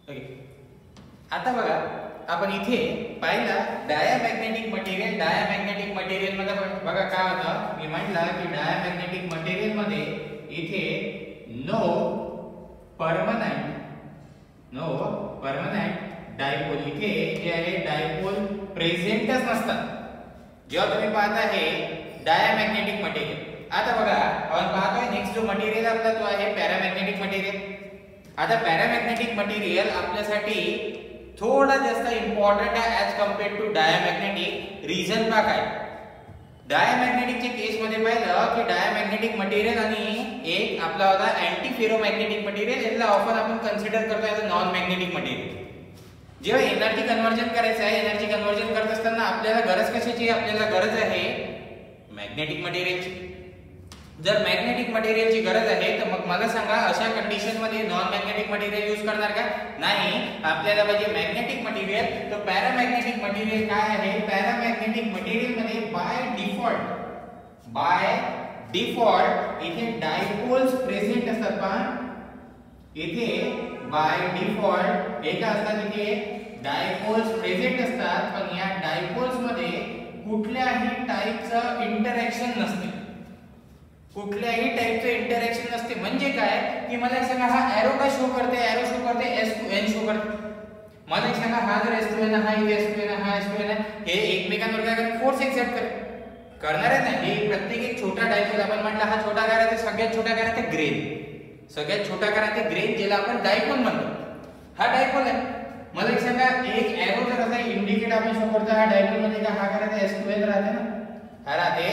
Okay, आता बघा आपण इथे पाहिला डायमॅग्नेटिक मटेरियल. डायमॅग्नेटिक मटेरियल मध्ये बघा काय होतं, मी म्हटलं की डायमॅग्नेटिक मटेरियल मध्ये इथे नो परमनंट डायपोल, इथे जे आहे डायपोल प्रेझेंटच नसतात जेव्हा तुम्ही पाहता हे डायमॅग्नेटिक मटेरियल. आता बघा आपण पाहतोय नेक्स्ट जो मटेरियल आपला तो आहे पॅरामॅग्नेटिक मटेरियल. आता पॅरामॅग्नेटिक मटेरियल आपल्यासाठी थोडा जास्त इम्पॉर्टंट आहे as compared to diamagnetic. Reason का काय, डायमॅग्नेटिकच्या केस मध्ये पाहिलं की डायमॅग्नेटिक मटेरियल आणि एक आपला होता अँटी फेरोमॅग्नेटिक मटेरियल, याला ऑफर आपण कन्सिडर करतो as a non magnetic material. जेव्हा एनर्जी कन्व्हर्जन करायचं आहे, एनर्जी कन्व्हर्जन करत असताना आपल्याला गरज कशाची, आपल्याला गरज आहे मॅग्नेटिक मटेरियलची. जर मॅग्नेटिक मटेरियलची गरज आहे तर मग मला सांगा अशा कंडिशन मध्ये नॉन मॅग्नेटिक मटेरियल यूज करणार का? नाही, आपल्याला पाहिजे मॅग्नेटिक मटेरियल. तर पॅरामॅग्नेटिक मटेरियल काय आहे, पॅरामॅग्नेटिक मटेरियल मध्ये बाय डिफॉल्ट इथे डायपोल्स प्रेझेंट असतात. पण इथे बाय डिफॉल्ट हे काय असतात, इथे डायपोल्स प्रेझेंट असतात. पण या डायपोल्स मध्ये कुठल्याही टाइपचं इंटरॅक्शन नसते, कुठल्याही टाइपचं इंटरॅक्शन नसते. म्हणजे काय की मला सांगा हा एरो का शो करते, एरो शो करते S2N शो करते. मला सांगा हा जर S2N हा इथे S2N हा S2N हे एकमेकांवर काय करेल, फोर्स एक्झर्ट करेल, करणार आहे ना. हे प्रत्येक एक छोटा डायपोल आपण म्हटलं हा छोटा काय राहते, सगळ्यात छोटा काय राहते ग्रेन, सगळ्यात छोटा काय राहते ग्रेन, ज्याला आपण डायपोल म्हणतो. हा डायपोल आहे. मला एक सांगा एक एरो जर असा इंडिकेट आपण शो करतो हा डायपोल मध्ये का हा करायचा S2N राहते ना, हा राहते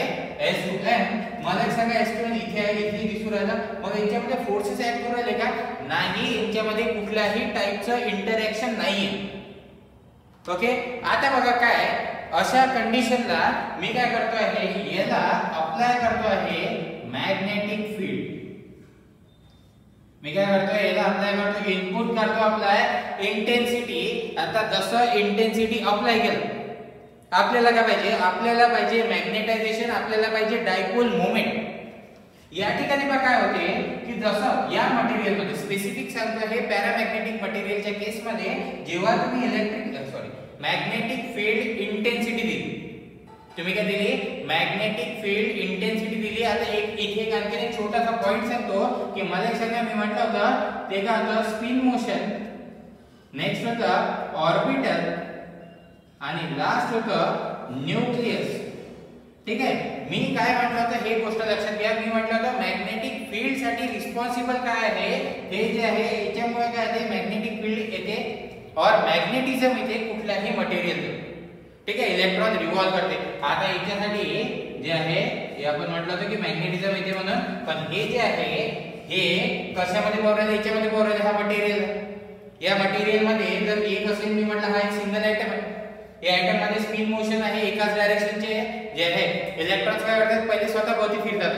S2N. मला एक सांगा S2N इथे आहे, इथे दिसू राहिला, मग यांच्यामध्ये फोर्सेस ऍक्ट करू राहिले का? नाही, यांच्यामध्ये कुठल्याही टाइपचं इंटरॅक्शन नाहीये. ओके, आता बघा काय अशा कंडिशनला मी काय करतो आहे, याला अप्लाय करतो आहे मॅग्नेटिक फील्ड. मी काय करतोय, याला अप्लाय करतो, इनपुट करतो अप्लाय इंटेन्सिटी. आता जसं इंटेन्सिटी अप्लाय केलं आपल्याला काय पाहिजे, आपल्याला पाहिजे मॅग्नेटायझेशन, आपल्याला पाहिजे डायपोल मोमेंट. या ठिकाणी बघा काय होते की जसं या मटेरियल मध्ये स्पेसिफिक सांगतो हे पॅरामॅग्नेटिक मटेरियलच्या केस मध्ये जेव्हा तुम्ही मॅग्नेटिक फील्ड इंटेन्सिटी दिली, तुम्ही काय दिली, मॅग्नेटिक फील्ड इंटेन्सिटी दिली. आता एक इथे आणखी एक छोटासा पॉइंट सांगतो की मला एक सांगा, मी म्हटलं होतं ते काय होतं स्पिन मोशन, नेक्स्ट होतं ऑर्बिटल आणि लास्ट होतं न्यूक्लियस. ठीक आहे, मी काय म्हटलं होतं हे गोष्ट लक्षात घ्या. मी म्हटलं होतं मॅग्नेटिक फील्ड साठी रिस्पॉन्सिबल काय आहे, हे जे आहे याच्यामुळे काय आहे मॅग्नेटिक फील्ड येते और मॅग्नेटिझम इथे कुठल्याही मटेरियल. ठीक आहे, इलेक्ट्रॉन रिव्हॉल्व करते. आता याच्यासाठी जे आहे हे आपण म्हटलं होतं की मॅग्नेटिझम येते म्हणून, पण हे जे आहे हे कशामध्ये पोरायला, याच्यामध्ये पोरायला हा मटेरियल. या मटेरियल मध्ये जर एक असेल, मी म्हटलं हा एक सिंगल आयटम आहे, या आयटम मध्ये स्पिन मोशन आहे, एकाच डायरेक्शनचे जे आहे इलेक्ट्रॉन्स काय करतात, पहिले स्वतः भोवती फिरतात.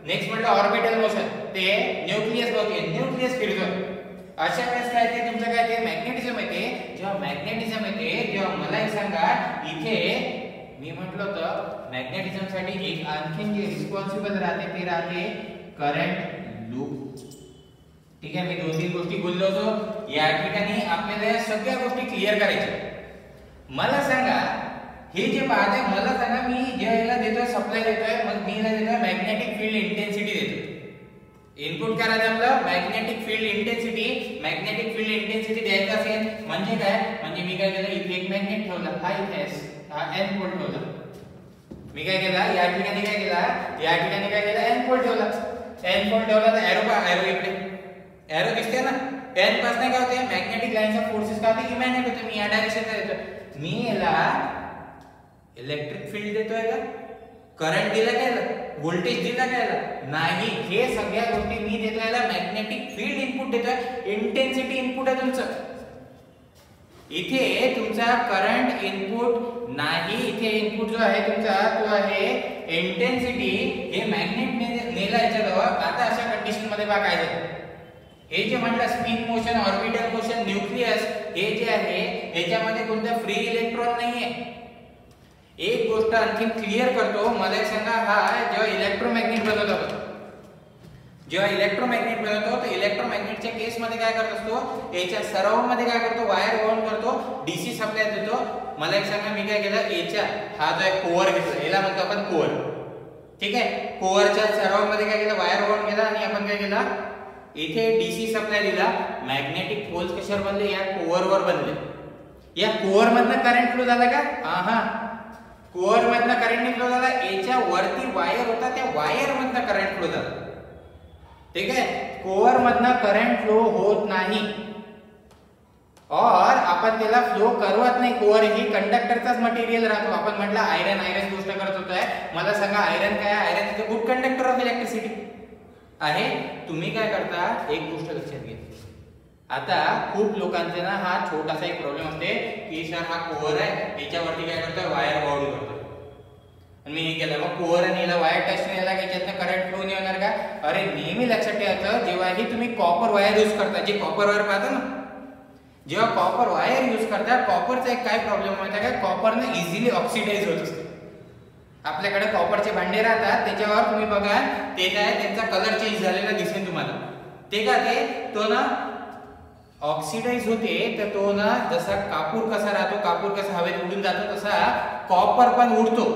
नेक्स्ट म्हटलं ऑर्बिटल मोशन, ते न्यूक्लियस भोवती, न्यूक्लियस फिरतो. अशा वेळेस काय ते तुमचं काय ते मॅग्नेटिझम येते. जेव्हा मॅग्नेटिझम येते तेव्हा मला एक सांगा, इथे मी म्हटलं होतं मॅग्नेटिझम साठी एक आणखीन जे रिस्पॉन्सिबल राहते ते राहते करंट लूप. ठीक आहे, मी दोन तीन गोष्टी बोललो होतो, या ठिकाणी आपल्याला सगळ्या गोष्टी क्लिअर करायच्या. मला सांगा हे जे पाहताय, मला सांगा मी ज्याला देतोय सप्लाय देतोय, मग मी याला देतोय मॅग्नेटिक फील्ड इंटेन्सिटी देतोय. इनपुट करायचं आपलं magnetic field intensity. Magnetic field intensity द्यायचं असेल म्हणजे काय, म्हणजे मी काय केलं, इथे एक मॅग्नेट ठेवला, हा इथे हा N पोल ठेवला. मी काय केला, या ठिकाणी काय केला, या ठिकाणी काय केलं, N पोल ठेवला. N पोल ठेवला तर एरो का, एरो इकडे एरो दिसते ना, N पासून काय होते मॅग्नेटिक लाईन्स ऑफ फोर्सेस काय होते, इमॅजिनेट होते. मी या डायरेक्शनला देतोय, मी याला इलेक्ट्रिक फील्ड देतोय का, करंट दिला काय, व्होल्टेज दिला काय, नाही. हे सगळ्या गोष्टी मी देतोय याला मॅग्नेटिक फील्ड इनपुट देतोय, इंटेन्सिटी इनपुट आहे तुमचं. इथे तुमचा करंट इनपुट नाही, इथे इनपुट जो आहे तुमचा तो आहे इंटेन्सिटी. हे मॅग्नेट नेला याच्याजवळ. आता अशा कंडिशन मध्ये बघा काय झालं, हे जे म्हटलं spin motion, orbital motion, nucleus, हे जे आहे याच्यामध्ये कोणता फ्री इलेक्ट्रॉन नाहीये. एक गोष्ट आणखी क्लिअर करतो, मला एक सांगा, हा जेव्हा इलेक्ट्रोमॅग्नेट बनवला होता, जेव्हा इलेक्ट्रोमॅग्नेट बनवतो तर इलेक्ट्रोमॅग्नेटच्या केसमध्ये काय करत असतो, याच्या सराउंड मध्ये काय करतो, वायर वाउंड करतो, डीसी सप्लाय देतो. मला एक सांगा, मी काय केलं, याच्या हा जो आहे कोअर घेतला, याला म्हणतो आपण कोअर. ठीक आहे, कोअरच्या सराउंड मध्ये काय केलं, वायर वाउंड केला आणि आपण काय केला, इथे डीसी सप्लाय दिला. मॅग्नेटिक पोल्स कशावर बनले, या कोअर वर बनले. या कोअर मधनं करंट फ्लो झाला का, हा कोअर मधनं करंट फ्लो झाला. याच्या वरती वायर होता, त्या वायर मधनं करंट फ्लो झाला. ठीक आहे, कोअर मधनं करंट फ्लो होत नाही और आपण त्याला फ्लो करवत नाही. कोअर ही कंडक्टरचाच मटेरियल राहतो. आपण म्हटलं आयरन गोष्ट करत होतोय. मला सांगा आयरन काय, iron is a good conductor of electricity आहे. तुम्ही काय करता, एक गोष्ट लक्षात घ्या. आता खूप लोकांचे ना हा छोटासा एक प्रॉब्लेम असते की सर हा कोअर आहे, याच्यावरती काय करतोय, वायर बाउंड करतोय. मी हे केलं, मग कोअर आणि याला वायर टच नाही झाला की याच्यातनं करंट फ्लो नाही होणार का. अरे नेहमी लक्षात ठेवायचं, जेव्हाही तुम्ही कॉपर वायर यूज करता, जे कॉपर वायर पाहता ना, जेव्हा कॉपर वायर यूज करता, कॉपरचा एक काय प्रॉब्लेम माहिती आहे का, कॉपरने इझिली ऑक्सिडाइज होत असते. आपल्याकडे कॉपरचे भांडे राहतात, त्याच्यावर तुम्ही बघा ते काय, त्यांचा कलर चेंज झालेला दिसेल तुम्हाला. ते का ते तो ना ऑक्सिडाइज होते, तर तो ना जसा कापूर कसा राहतो, कापूर कसा हवेत उडून जातो, तसा कॉपर पण उडतो.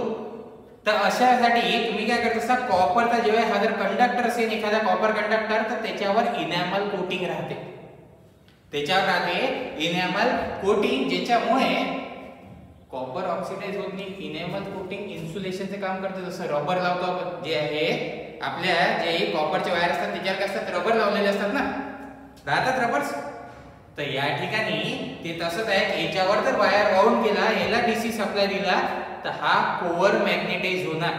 तर अशासाठी तुम्ही काय करत असता, कॉपरचा जेव्हा हा जर कंडक्टर असेल, एखादा कॉपर कंडक्टर, तर त्याच्यावर इनॅमल कोटिंग राहते. त्याच्यावर राहते इनॅमल कोटिंग, ज्याच्यामुळे कॉपर ऑक्सिडाइज होत नाही. इनॅमल कोटिंग इन्सुलेशनचे काम करते. जसं रबर लावतो आपण, जे आहे आपल्या जे कॉपरचे वायर असतात त्याच्यावर काय असतात, रबर लावलेले असतात ना, राहतात रबर्स. तर या ठिकाणी ते तसंच आहे. याच्यावर जर वायर वाउंड केला, याला डीसी सप्लाय दिला, तर हा कोअर मॅग्नेटाइज होणार,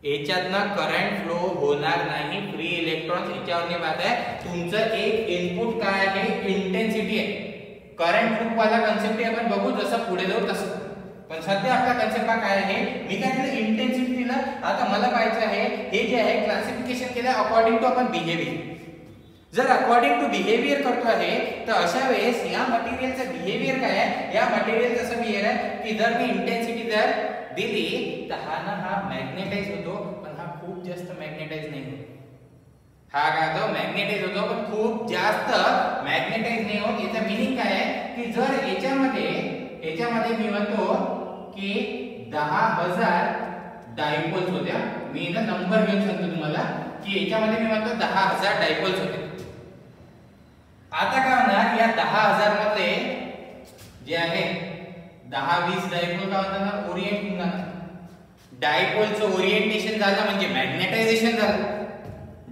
याच्यातनं करंट फ्लो होणार नाही. फ्री इलेक्ट्रॉन्स याच्यावर पाहत आहे. तुमचं एक इनपुट काय आहे, इंटेन्सिटी आहे. करंट फ्लो वाला कन्सेप्ट आपण बघू जसं पुढे जाऊ तसं, पण सध्या आपला कन्सेप्ट काय आहे, मी काय केलं, इंटेन्सिटी दिला. आता मला पाहायचं आहे हे जे आहे क्लासिफिकेशन केलं अकॉर्डिंग टू आपण बिहेवियर. जर अकॉर्डिंग टू बिहेवियर करतो आहे, तर अशा वेळेस या मटेरियलचं बिहेवियर काय आहे, या मटेरियलचं असं बिहेवियर आहे की जर मी इंटेन्सिटी जर दिली, तर हा मॅग्नेटाइज होतो, पण हा खूप जास्त मॅग्नेटाइज नाही होत. हा काय होतो, मॅग्नेटाइज होतो, पण खूप जास्त मॅग्नेटाइज नाही होत. याचा मीनिंग काय आहे की जर याच्यामध्ये मी म्हणतो की 10,000 डायपोल्स होत्या, मी ना नंबर घेऊन सांगतो तुम्हाला की याच्यामध्ये मी म्हणतो 10,000 डायपोल्स होते. आता काय होणार, या 10,000 मध्ये जे आहे 10-20 डायपोल काय होणार, ओरिएंट होऊन जाणार. डायपोलचं ओरिएंटेशन झालं म्हणजे मॅग्नेटायझेशन झालं.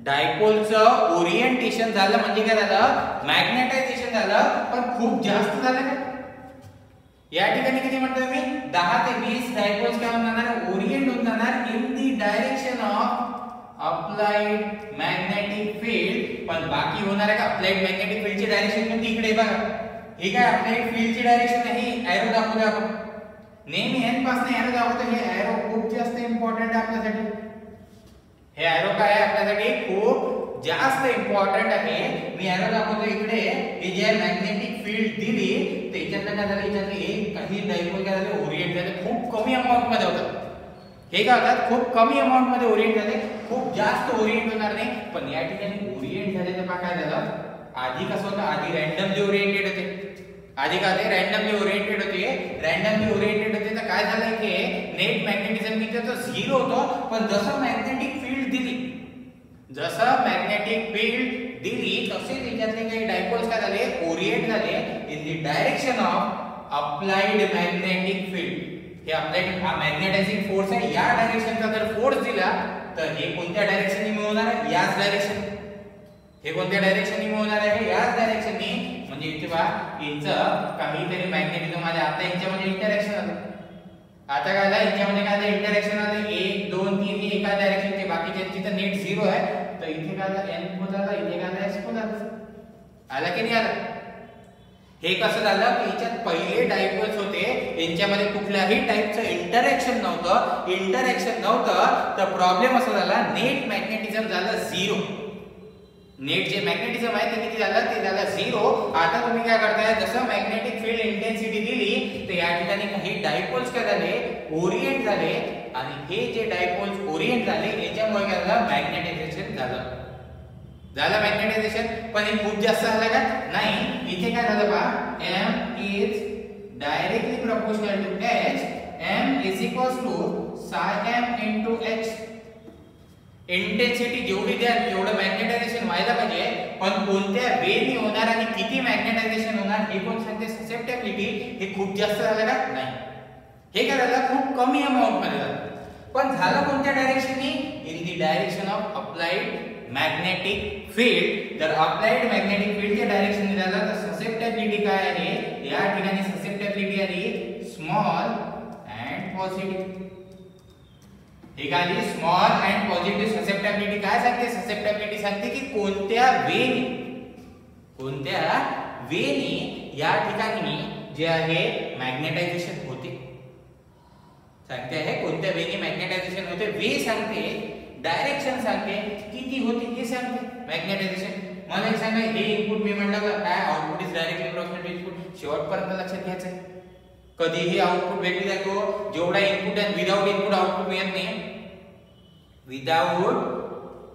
डायपोलचं ओरिएंटेशन झालं म्हणजे काय झालं, मॅग्नेटायझेशन झालं. पण खूप जास्त झालं का, या ठिकाणी किती म्हणतो मी, 10 ते 20 डायपोल्स काय होणार, ओरिएंट होऊन जाणार in the direction of applied magnetic field. पण बाकी होणार आहे का, अप्लाइड मॅग्नेटिक फील्डची डायरेक्शन कोणती, इकडे बघा, हे काय अप्लाइड फील्डची डायरेक्शन आहे. एरो दाखवू द्या आपण, नेहमी एन पासून एरो दाखवतो. हे एरो खूप जास्त इम्पॉर्टंट आहे आपल्यासाठी. हे एरो काय आहे आपल्यासाठी, खूप जास्त इम्पॉर्टंट आहे. मी एरो दाखवतो इकडे. हे जे मॅग्नेटिक फील्ड दिली, त्याच्यातलं काय झालं, याच्यातले काही डायपोल काय झाले, ओरिएंट झाले. खूप कमी अमाउंट मध्ये होतात हे, काय होतात, खूप कमी अमाउंट मध्ये ओरिएंट झाले. खूप जास्त ओरिएंट होणार नाही. पण या ठिकाणी ओरिएंट झाले तर काय झालं, आधी कसं होतं, आधी रॅन्डमली ओरिएंटेड होते. आधी काय होते, रॅन्डमली ओरिएंटेड होते. रॅन्डमली ओरिएंटेड होते तर काय झालं, की नेट मॅग्नेटिझम किती होतं, 0 होतं. पण जसं मॅग्नेटिक फील्ड दिली, तसे त्याच्यातले काही डायपोल्स काय झाले, ओरिएंट झाले in the direction of applied magnetic field. हे अप्लाइड हा मॅग्नेटायझिंग फोर्स आहे, या डायरेक्शनचा जर फोर्स दिला तर हे कोणत्या डायरेक्शनने मिळवणार आहे, याच डायरेक्शन. हे कोणत्या डायरेक्शनने मिळवणार आहे, याच डायरेक्शनने. म्हणजे इथे पहा, यांचं काहीतरी मॅग्नेटिझम आले. आता यांच्यामध्ये इंटरॅक्शन आलं. आता काय आलं, यांच्यामध्ये काय आलं, इंटरॅक्शन आलं. 1 2 3 हे एका डायरेक्शनचे, बाकीच्यांची तर नेट 0 आहे. तर इथे काय आलं, n को झालं, इथे काय आलं, s को झालं. आलं की नाही आलं. हे कसं झालं की याच्यात पहिले डायपोल्स होते, यांच्यामध्ये कुठल्याही टाइपचं इंटरॅक्शन नव्हतं. तर प्रॉब्लेम असा झाला, नेट मॅग्नेटिझम झालं 0. नेट जे मॅग्नेटिझम आहे ते किती झालं, ते झालं 0. आता तुम्ही काय करताय, जसं मॅग्नेटिक फील्ड इंटेन्सिटी दिली, तर या ठिकाणी काही डायपोल्स काय झाले, ओरिएंट झाले. आणि हे जे डायपोल्स ओरिएंट झाले, याच्यामुळे काय झालं, मॅग्नेटायझेशन झालं. झालं मॅग्नेटायझेशन. पण हे खूप जास्त झालं का? नाही. इथे काय झालं पहा, m is directly proportional to h. m is equals to psi m into h. Intensity जेवढी द्याल तेवढं मॅग्नेटायझेशन व्हायला पाहिजे, पण कोणत्या वेने होणार आणि किती मॅग्नेटायझेशन होणार हे कोण सांगते? ससेप्टिबिलिटी. हे खूप जास्त झालं का? नाही. हे काय झालं? खूप कमी अमाउंट मध्ये झालं. पण झालं कोणत्या डायरेक्शननी? In the direction of applied magnetic field. जर अप्लाइड मॅग्नेटिक फील्डच्या डायरेक्शनने झाला तर ससेप्टिबिलिटी काय आहे? या ठिकाणी ससेप्टिबिलिटी आली स्मॉल अँड पॉझिटिव्ह. हे आली स्मॉल अँड पॉझिटिव्ह. ससेप्टिबिलिटी काय सांगते? ससेप्टिबिलिटी सांगते की कोणत्या वेने या ठिकाणी जे आहे मॅग्नेटायझेशन होते. सांगते आहे कोणत्या वेने मॅग्नेटायझेशन होते. वे सांगते, डायरेक्शन सांगते, किती होते हे सांगते मॅग्नेटायझेशन. मला एक सांगा, हे इनपुट मी म्हटलं का काय? Output is directly proportional to input. शेवटपर्यंत लक्षात घ्यायचं आहे. कधीही आउटपुट भेटली जातो जेवढा इनपुट आहे, विदाउट इनपुट आउटपुट मिळत नाही. विदाउट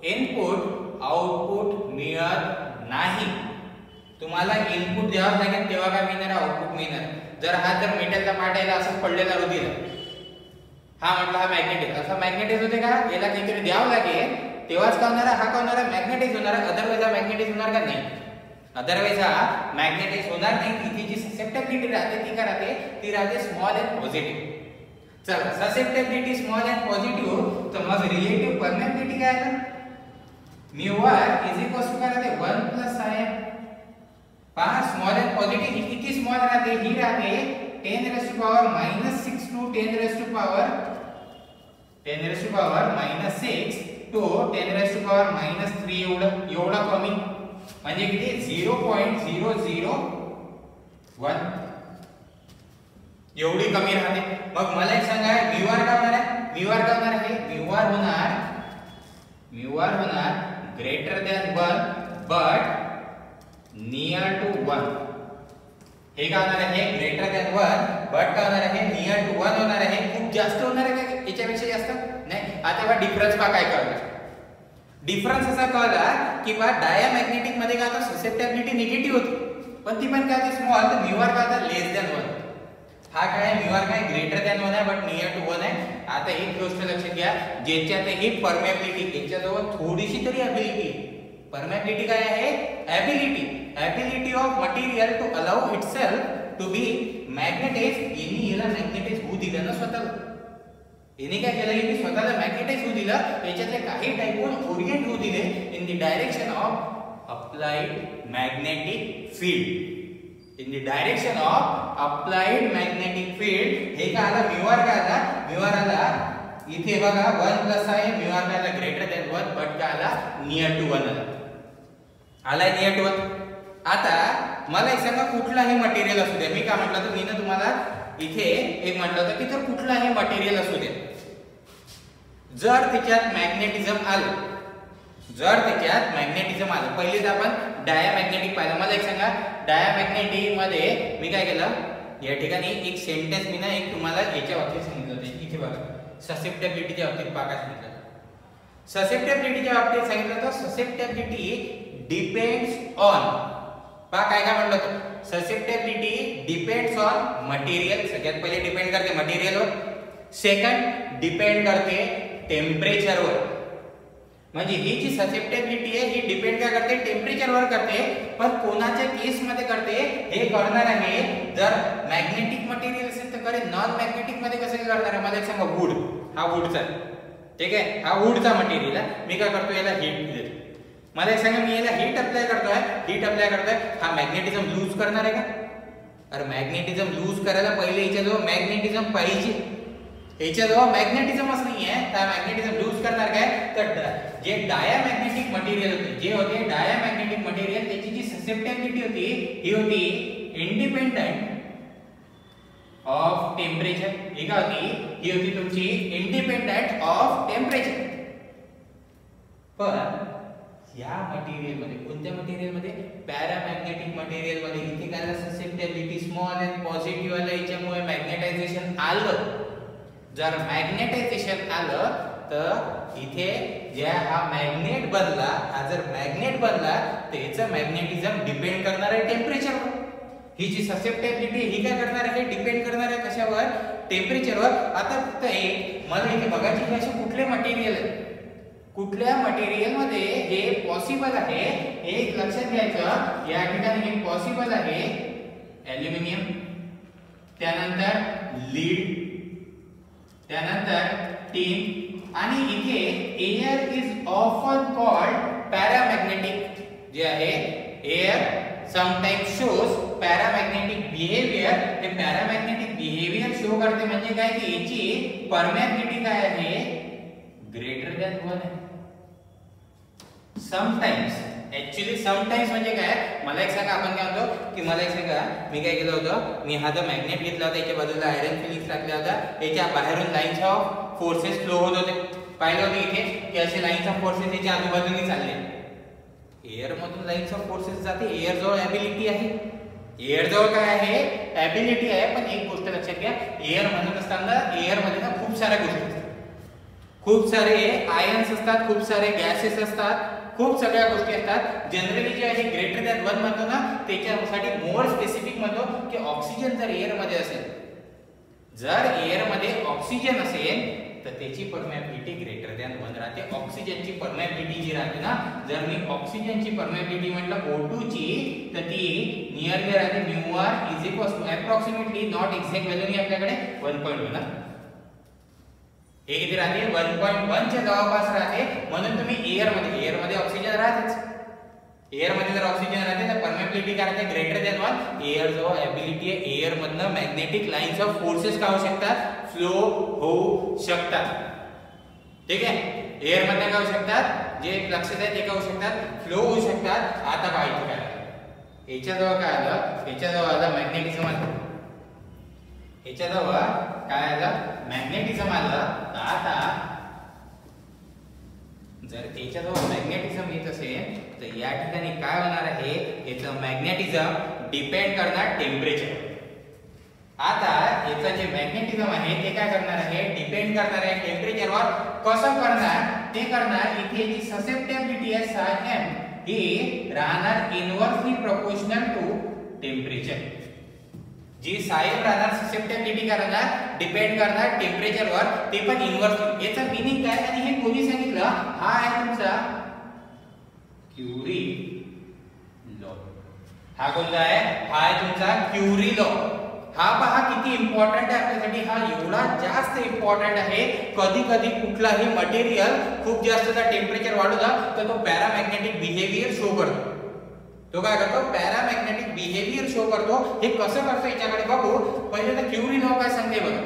इनपुट आउटपुट मिळत नाही. तुम्हाला इनपुट द्यावं लागेल तेव्हा काय मिळणार? आउटपुट मिळणार. जर मेटलचा पार्ट आहे असं पडलेला रुधिर, हा म्हटलं हा मॅग्नेटिक, असा मॅग्नेटाइज होते का? याला काहीतरी द्यावं लागेल तेव्हाच का होणार? हा का होणार? मॅग्नेटाइज होणार. अदरवाइज हा मॅग्नेटाइज होणार का? नाही. अदरवाइज हा मॅग्नेटाइज होणार नाही. इथे जी ससेप्टिबिलिटी राहते ती काय राहते? ती राहते स्मॉल अँड पॉझिटिव्ह. चला, ससेप्टिबिलिटी स्मॉल अँड पॉझिटिव्ह. तर मग रिलेटिव्ह परमिएबिलिटी काय आहे? Mu r is equals to काय राहते? 1 प्लस m. पहा, स्मॉल अँड पॉझिटिव्ह ही किती स्मॉल राहते? ही राहते 10 raised to power -6 to 10 raised to power -6 to 10 raised to power -3 एवढा कमी. म्हणजे किती? 0.001 एवढी कमी राहते. मग मला एक सांगा, म्यू आर काय होणार आहे? म्यू आर काय होणार आहे? म्यू आर होणार greater than 1 but near to 1. हे काय होणार आहे? ग्रेटर दॅन 1 बट काय होणार आहे? नियर टू 1 होणार आहे. खूप जास्त होणार आहे का याच्यापेक्षा जास्त? नाही. आता बघा डिफरन्स काय कळला? डिफरन्स असा कळला की बा डायामॅग्नेटिक मध्ये काय होतं? ससेप्टिबिलिटी निगेटिव्ह होती, पण ती पण काय स्मॉल. तर म्यू आर काय होता? लेस दॅन 1. हा काय? म्यू आर काय? ग्रेटर दॅन 1 आहे बट नियर टू 1 आहे. आता एक गोष्ट लक्षात घ्या, ज्याच्यात ही परमिएबिलिटी, याच्याजवळ थोडीशी तरी एबिलिटी. परमिएबिलिटी काय आहे? ability of material to allow itself to be magnetized. याला मॅग्नेटाइज होऊ दिलं ना स्वतःला. याने काय केलं? याने स्वतःला मॅग्नेटाइज होऊ दिलं. याच्यातले काही डायपोल ओरिएंट होऊ दिले in the direction of applied magnetic field. In the direction of applied magnetic field. हे काय आला? म्यू आर काय आला? म्यू आर आला इथे बघा 1 प्लस आहे. म्यू आर काय आला? ग्रेटर दॅन 1 बट काय आला? नियर टू 1 आला नियर टू 1. आता मला एक सांगा, कुठलाही मटेरियल असू दे. मी काय म्हटलं तर मी ना तुम्हाला इथे एक म्हटलं होतं की तर कुठलाही मटेरियल असू दे, जर त्याच्यात मॅग्नेटिझम आलं, पहिले तर आपण डायामॅग्नेटिक पाहिलं. मला एक सांगा, डायामॅग्नेटिक मध्ये मी काय केलं? या ठिकाणी एक सेंटेन्स मी ना एक तुम्हाला याच्या बाबतीत सांगितलं होतं. इथे बघा, ससेप्टिबिलिटीच्या बाबतीत पाका सांगितलं. ससेप्टिबिलिटीच्या बाबतीत सांगितलं तर ससेप्टिबिलिटी डिपेंड्स ऑन, पहा काय काय म्हणलं होतं? Susceptibility depends on material. सगळ्यात पहिले डिपेंड करते मटेरियलवर. सेकंड डिपेंड करते टेम्परेचरवर. म्हणजे ही जी ससेप्टिबिलिटी आहे ही डिपेंड काय करते? टेम्परेचरवर करते. पण कोणाच्या केसमध्ये करते हे करणार आहे. जर मॅग्नेटिक मटेरियल असेल तर करे. नॉन मॅग्नेटिक मध्ये कसं करणार आहे? मला एक सांगा, वूड, हा वूडचा, ठीक आहे, हा वूडचा मटेरियल आहे. मी काय करतो? याला हीट देतो. मला एक सांगा, मी याला हीट अप्लाय करतोय, हा मॅग्नेटिझम लूज करणार आहे का? अरे मॅग्नेटिझम लूज करायला पहिले याच्याजवळ मॅग्नेटिझम पाहिजे. याच्याजवळ मॅग्नेटिझमच नाही आहे, तर मॅग्नेटिझम लूज करणार काय? तर जे डायामॅग्नेटिक मटेरियल होते, डायामॅग्नेटिक मटेरियल त्याची जी ससेप्टिबिलिटी होती ही होती इंडिपेंडंट ऑफ टेम्परेचर. ही काय होती? ही होती तुमची इंडिपेंडंट ऑफ टेम्परेचर. पण या मटेरियल मध्ये, कोणत्या मटेरियल मध्ये? पॅरामॅग्नेटिक मटेरियल मध्ये. इथे काय ससेप्टिबिलिटी स्मॉल अँड पॉझिटिव्ह आलं, याच्यामुळे मॅग्नेटायझेशन आलं. जर मॅग्नेटायझेशन आलं तर इथे जे हा मॅग्नेट बनला, हा जर मॅग्नेट बनला तर याचं मॅग्नेटिझम डिपेंड करणार आहे टेम्परेचरवर. ही जी ससेप्टेबिलिटी ही काय करणार आहे, डिपेंड करणार आहे कशावर, टेम्परेचरवर. आता फक्त एक मला इथे बघायची की असे कुठले मटेरियल आहे, कुठल्या मटेरियल मध्ये हे पॉसिबल आहे. एक लक्षात घ्यायचं, या ठिकाणी हे पॉसिबल आहे ॲल्युमिनियम, त्यानंतर लीड, त्यानंतर टिन, आणि इथे air is often called paramagnetic. जे आहे air sometimes shows paramagnetic behaviour. हे पॅरामॅग्नेटिक बिहेवियर शो करते म्हणजे काय की याची परमॅग्नेटिक काय आहे, ग्रेटर दॅन 1 आहे. समटाइम्स, ऍक्च्युअली समटाइम्स म्हणजे काय, मला एक सांगा, आपण काय म्हणतो की मला एक सांगा, मी काय केलं होतं, मी हा जो मॅग्नेट घेतला होता, याच्या बाजूला आयरन फिलिंग्स टाकल्या होत्या, याच्या बाहेरून लाईन्स ऑफ फोर्सेस फ्लो होत होते. पाहिलं होतं इथे की असे लाईन्स ऑफ फोर्सेस याच्या आजूबाजूने चालले. एअर मधून लाईन्स ऑफ फोर्सेस जाते, एअर जवळ ॲबिलिटी आहे, एअर जवळ काय आहे, ॲबिलिटी आहे. पण एक गोष्ट लक्षात घ्या, एअर म्हणत असताना एअर मध्ये ना खूप साऱ्या गोष्टी असतात, खूप सारे आयन्स असतात, खूप सारे गॅसेस असतात, खूप सगळ्या गोष्टी असतात. जनरली जे आहे ग्रेटर दॅन 1 म्हणतो ना, त्याच्यासाठी मोर स्पेसिफिक म्हणतो की ऑक्सिजन जर एअर मध्ये असेल, जर एअर मध्ये ऑक्सिजन असेल तर त्याची परमेबिलिटी ग्रेटर दॅन 1 राहते. ऑक्सिजनची परमेबिलिटी जी राहते ना, जर मी ऑक्सिजनची परमेबिलिटी म्हटलं O2 ची, तर ती नियरली राहते μr is equals to approximately, not exact value नाही आपल्याकडे, 1.1 ना, हे किती राहते, 1.1 च्या जवळपास राहते. म्हणून तुम्ही एअर मध्ये ऑक्सिजन राहतेच, एअर मध्ये जर ऑक्सिजन राहते तर परमेबिलिटी काय राहते, ग्रेटर दॅन 1. एअर जवळ ॲबिलिटी आहे, एअर मधनं मॅग्नेटिक लाईन्स ऑफ फोर्सेस काय होऊ शकतात, फ्लो होऊ शकतात. ठीक आहे, एअर मधनं काय होऊ शकतात, जे लक्षात आहे ते काय होऊ शकतात, फ्लो होऊ शकतात. आता पाहिजे काय, याच्याजवळ काय आलं, याच्याजवळ आलं मॅग्नेटिझम आलं, याच्याजवळ काय आलं, मॅग्नेटिझम आलं. आता जर याच्याजवळ मॅग्नेटिझम येत असेल तर या ठिकाणी काय होणार आहे, याचं मॅग्नेटिझम डिपेंड करणार टेम्परेचर. आता याचं जे मॅग्नेटिझम आहे ते काय करणार आहे, डिपेंड करणार आहे टेम्परेचरवर. कसं करणार ते करणार, इथे जी ससेप्टेबिलिटी आहे psi m ही राहणार इनवर्सली प्रोपोर्शनल टू टेम्परेचर. जी psi m राहणार ससेप्टेबिलिटी करणार डिपेंड करणार टेम्परेचरवर, ते पण इनवर्सली. याचा मीनिंग काय, आणि हे कोणी सांगितलं, हा आहे तुमचा क्युरी लॉ. हा कोणता आहे, हा आहे तुमचा क्युरी लॉ. हा पहा किती इम्पॉर्टंट आहे आपल्यासाठी, हा एवढा जास्त इम्पॉर्टंट आहे. कधी कधी कुठलाही मटेरियल खूप जास्त जर टेम्परेचर वाढवलं तर तो पॅरामॅग्नेटिक बिहेवियर शो करतो. तो काय करतो, पॅरामॅग्नेटिक बिहेवियर शो करतो. हे कसं करतो याच्याकडे बघू. पहिले तर क्युरी लॉ काय सांगते बघा.